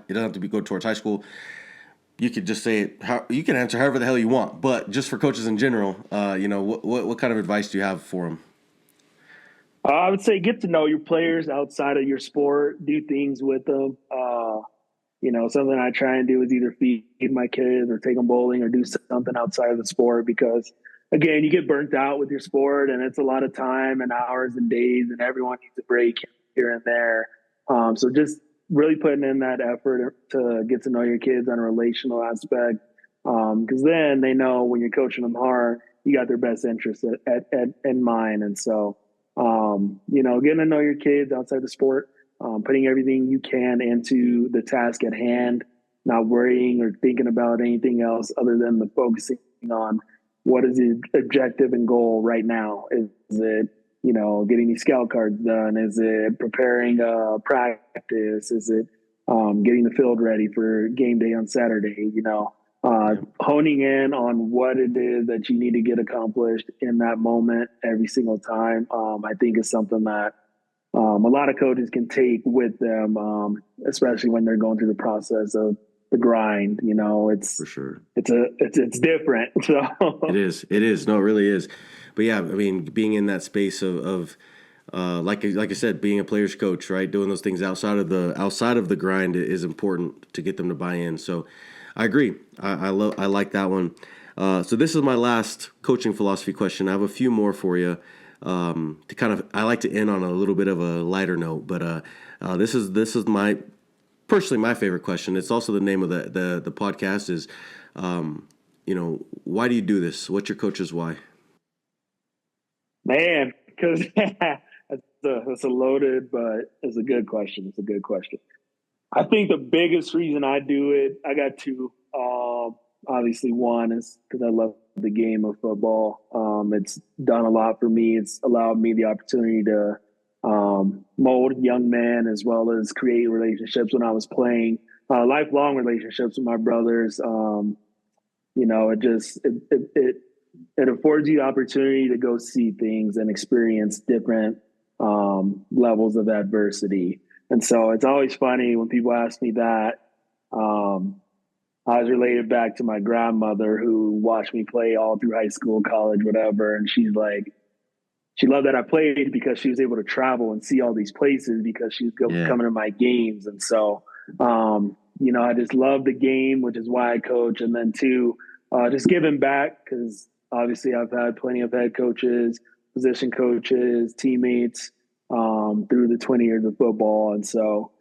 D: doesn't have to be go towards high school. You could just say it. You can answer however the hell you want. But just for coaches in general, what kind of advice do you have for them?
C: I would say get to know your players outside of your sport. Do things with them. Something I try and do is either feed my kids or take them bowling or do something outside of the sport because, again, you get burnt out with your sport and it's a lot of time and hours and days and everyone needs a break here and there. So just really putting in that effort to get to know your kids on a relational aspect because then they know when you're coaching them hard, you got their best interests in mind. And so, getting to know your kids outside the sport, putting everything you can into the task at hand, not worrying or thinking about anything else other than the focusing on what is the objective and goal right now. Is it, getting these scout cards done? Is it preparing practice? Is it getting the field ready for game day on Saturday? Honing in on what it is that you need to get accomplished in that moment every single time, I think is something that a lot of coaches can take with them, especially when they're going through the process of the grind. It's
D: For sure.
C: it's different. So
D: It is. No, it really is. But yeah, I mean, being in that space of like I said, being a player's coach, right? Doing those things outside of the grind is important to get them to buy in. So I agree. I like that one. So this is my last coaching philosophy question. I have a few more for you. To kind of, I like to end on a little bit of a lighter note, but this is my personally my favorite question. It's also the name of the podcast is, why do you do this? What's your coach's why?
C: Man, because that's a loaded, but it's a good question. It's a good question. I think the biggest reason I do it, I got two. Obviously, one is because I love the game of football. It's done a lot for me. It's allowed me the opportunity to mold young men as well as create relationships when I was playing, lifelong relationships with my brothers. It affords you the opportunity to go see things and experience different levels of adversity. And so it's always funny when people ask me that. I was related back to my grandmother who watched me play all through high school, college, whatever. And she's like, she loved that I played because she was able to travel and see all these places because she was coming to my games. And so, I just love the game, which is why I coach. And then two, just giving back because obviously I've had plenty of head coaches, position coaches, teammates through the 20 years of football. And so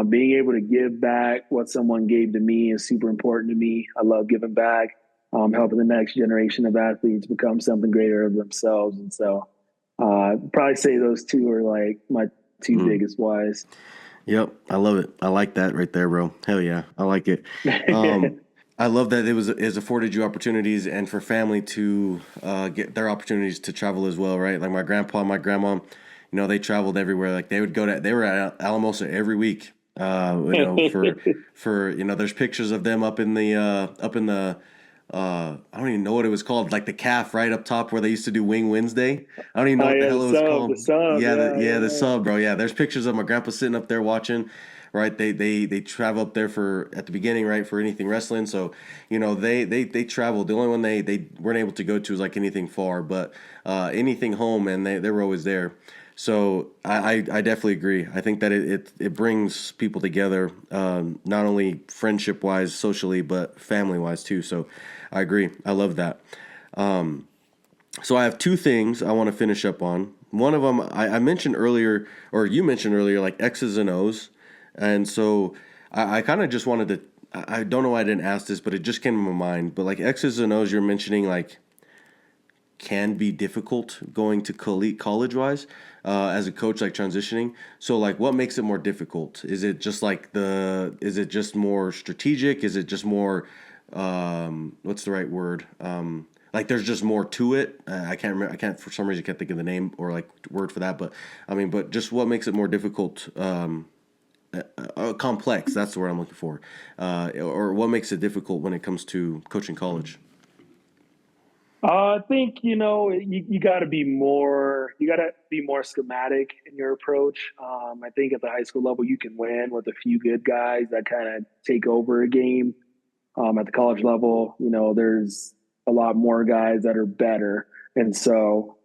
C: being able to give back what someone gave to me is super important to me. I love giving back, helping the next generation of athletes become something greater of themselves. And so I'd probably say those two are like my two biggest whys.
D: Yep. I love it. I like that right there, bro. Hell yeah. I like it. I love that it afforded you opportunities and for family to get their opportunities to travel as well, right? Like my grandpa and my grandma, they traveled everywhere. Like they were at Alma Mater every week. For there's pictures of them up in the I don't even know what it was called, like the calf right up top where they used to do Wing Wednesday. I don't even know what the hell it was called.
C: The sub,
D: the sub, bro. Yeah, there's pictures of my grandpa sitting up there watching. Right, they travel up there at the beginning, right, for anything wrestling. So, they traveled. The only one they weren't able to go to is like anything far, but anything home, and they were always there. So I definitely agree. I think that it brings people together, not only friendship wise, socially, but family wise too. So I agree. I love that. So I have two things I want to finish up on. One of them I mentioned earlier, or you mentioned earlier, like X's and O's. And so I kind of just wanted to, I don't know why I didn't ask this, but it just came to my mind. But like X's and O's you're mentioning like can be difficult going to college-wise as a coach, like transitioning. So like what makes it more difficult? Is it just more strategic? Is it just more, what's the right word? Like there's just more to it. I can't remember. For some reason, I can't think of the name or like word for that. But but just what makes it more difficult? Complex, that's the word I'm looking for, or what makes it difficult when it comes to coaching college?
C: I think you got to be more schematic in your approach. I think at the high school level you can win with a few good guys that kind of take over a game. At the college level, there's a lot more guys that are better, and so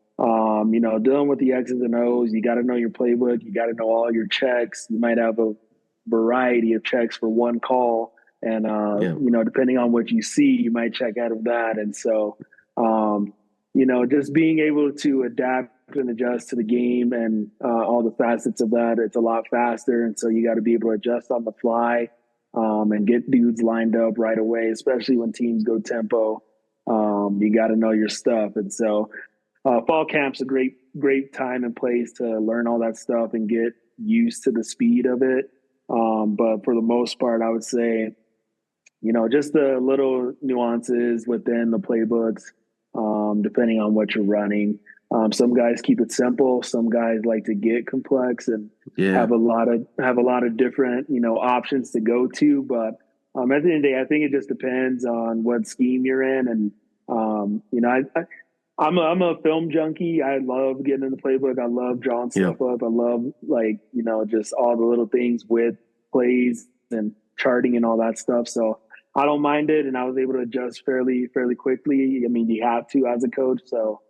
C: dealing with the X's and O's, you got to know your playbook. You got to know all your checks. You might have a variety of checks for one call. And, depending on what you see, you might check out of that. And so, just being able to adapt and adjust to the game and all the facets of that, it's a lot faster. And so you got to be able to adjust on the fly and get dudes lined up right away, especially when teams go tempo. You got to know your stuff. And so fall camp's a great time and place to learn all that stuff and get used to the speed of it. But for the most part, I would say, just the little nuances within the playbooks, depending on what you're running. Some guys keep it simple. Some guys like to get complex and
D: Yeah.
C: have a lot of different, options to go to. But at the end of the day, I think it just depends on what scheme you're in. And, I'm a film junkie. I love getting in the playbook. I love drawing
D: Yeah.
C: stuff up. I love just all the little things with plays and charting and all that stuff. So I don't mind it, and I was able to adjust fairly quickly. I mean, you have to as a coach. So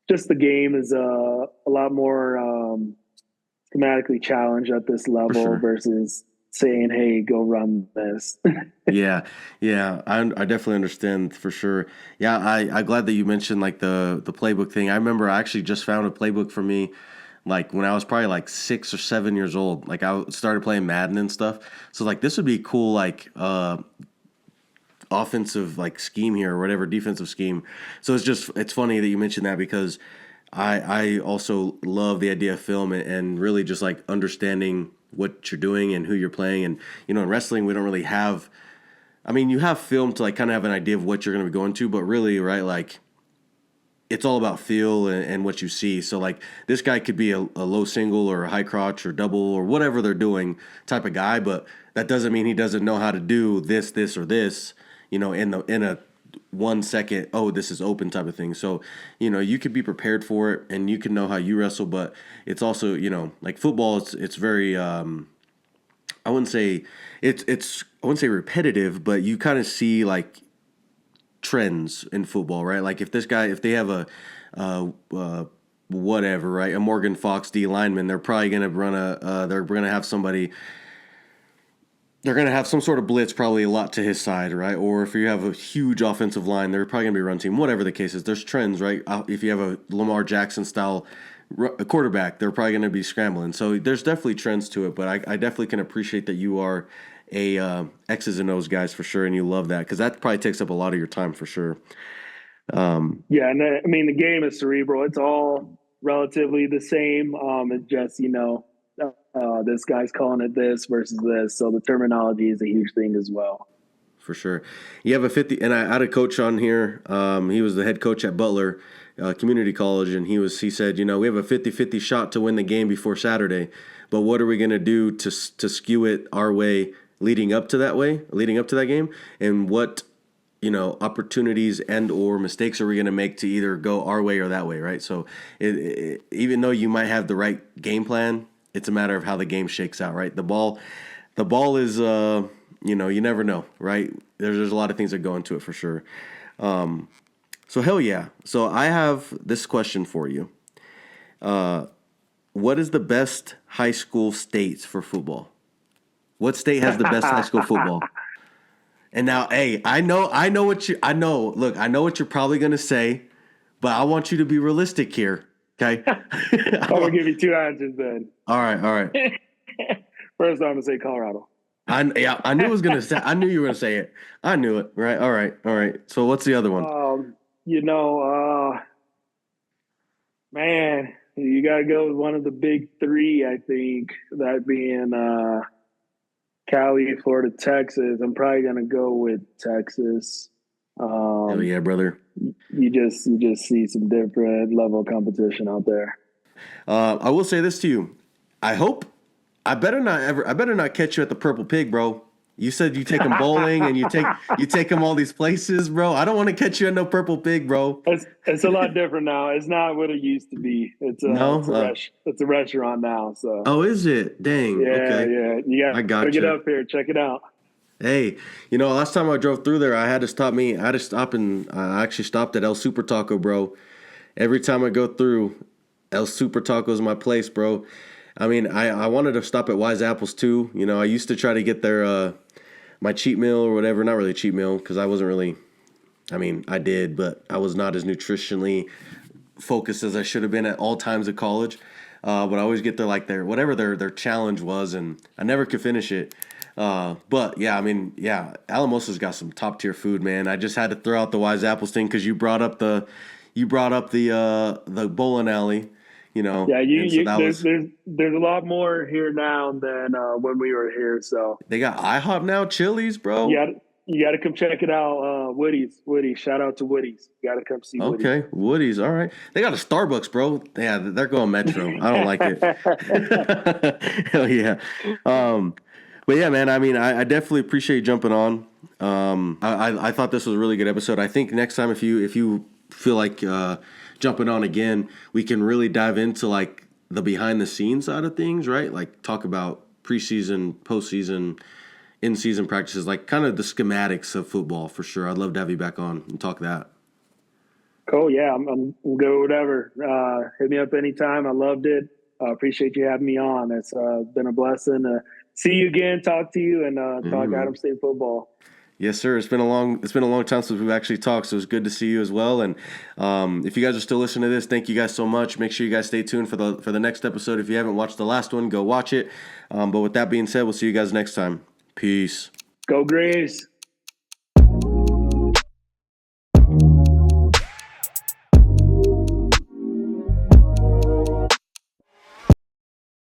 C: just the game is a lot more schematically challenged at this level
D: sure.
C: versus saying, "Hey, go run this."
D: Yeah, I definitely understand for sure. Yeah, I'm glad that you mentioned like the playbook thing. I remember I actually just found a playbook for me, like when I was probably like 6 or 7 years old. Like I started playing Madden and stuff. So like this would be cool, like offensive like scheme here or whatever, defensive scheme. So it's funny that you mentioned that because I also love the idea of film and really just like understanding what you're doing and who you're playing. And in wrestling we don't really have. I mean, you have film to like kind of have an idea of what you're going to be going to, but really, right, like it's all about feel and what you see. So like this guy could be a low single or a high crotch or double or whatever they're doing type of guy, but that doesn't mean he doesn't know how to do this, or this, in a 1 second, oh, this is open type of thing. So, you could be prepared for it and you can know how you wrestle, but it's also, like football, it's very, I wouldn't say I wouldn't say repetitive, but you kind of see like trends in football, right? Like if they have a whatever, right, a Morgan Fox D lineman, they're probably gonna they're gonna have somebody. They're going to have some sort of blitz, probably a lot to his side, right? Or if you have a huge offensive line, they're probably going to be a run team. Whatever the case is, there's trends, right? If you have a Lamar Jackson style a quarterback, they're probably going to be scrambling. So there's definitely trends to it, but I definitely can appreciate that you are a X's and O's guys for sure, and you love that because that probably takes up a lot of your time for sure.
C: Yeah, and I mean the game is cerebral. It's all relatively the same. It's just this guy's calling it this versus this, so the terminology is a huge thing as well.
D: For sure. You have a 50, and I had a coach on here. He was the head coach at Butler Community College, and he said, we have a 50-50 shot to win the game before Saturday, but what are we going to do to skew it our way leading up to that game, and what opportunities and or mistakes are we going to make to either go our way or that way, right? So even though you might have the right game plan, it's a matter of how the game shakes out, right? The ball is you never know, right? There's a lot of things that go into it for sure. So hell yeah. So I have this question for you. What is the best high school states for football? What state has the best high school football? And now, hey, I know what you're probably going to say, but I want you to be realistic here. Okay.
C: I'm going to give you two answers then.
D: All right.
C: First, I'm going to say Colorado.
D: I knew it was gonna say. I knew you were gonna say it. I knew it. Right. All right. So what's the other one?
C: Man, you got to go with one of the big three. I think that being Cali, Florida, Texas. I'm probably gonna go with Texas.
D: Hell yeah, brother.
C: You just see some different level of competition out there.
D: I will say this to you. I better not catch you at the Purple Pig, bro. You said you take them bowling and you take them all these places, bro. I don't want to catch you at no Purple Pig, bro.
C: It's a lot different now. It's not what it used to be. It's a restaurant now. So.
D: Oh, is it? Dang.
C: Yeah,
D: okay.
C: yeah. You gotta get up here. Check it out.
D: Hey, last time I drove through there, I had to stop and I actually stopped at El Super Taco, bro. Every time I go through, El Super Taco is my place, bro. I mean, I wanted to stop at Wise Apples too. I used to try to get their my cheat meal or whatever. Not really a cheat meal because I wasn't really. I mean, I did, but I was not as nutritionally focused as I should have been at all times of college. But I always get their whatever their challenge was, and I never could finish it. But yeah, I mean, yeah, Alamosa's got some top tier food, man. I just had to throw out the Wise Apples thing because you brought up the bowling alley.
C: Yeah, there's a lot more here now than when we were here. So
D: they got IHOP now, Chili's, bro.
C: You got to come check it out. Woody's. Shout out to Woody's. You got to come see Woody's.
D: Okay, Woody's. All right. They got a Starbucks, bro. Yeah, they're going Metro. I don't like it. Hell yeah. But yeah, man. I mean, I definitely appreciate you jumping on. I thought this was a really good episode. I think next time, if you feel like jumping on again, we can really dive into like the behind the scenes side of things, right? Like talk about preseason, postseason, in-season practices, like kind of the schematics of football for sure. I'd love to have you back on and talk that.
C: Cool. Yeah, we'll go whatever. Hit me up anytime. I loved it. Appreciate you having me on. It's been a blessing to see you again, talk to you, and talk Adams State football.
D: Yes, sir. It's been a long time since we've actually talked, so it's good to see you as well. And if you guys are still listening to this, thank you guys so much. Make sure you guys stay tuned for the next episode. If you haven't watched the last one, go watch it. But with that being said, we'll see you guys next time. Peace.
C: Go Grays.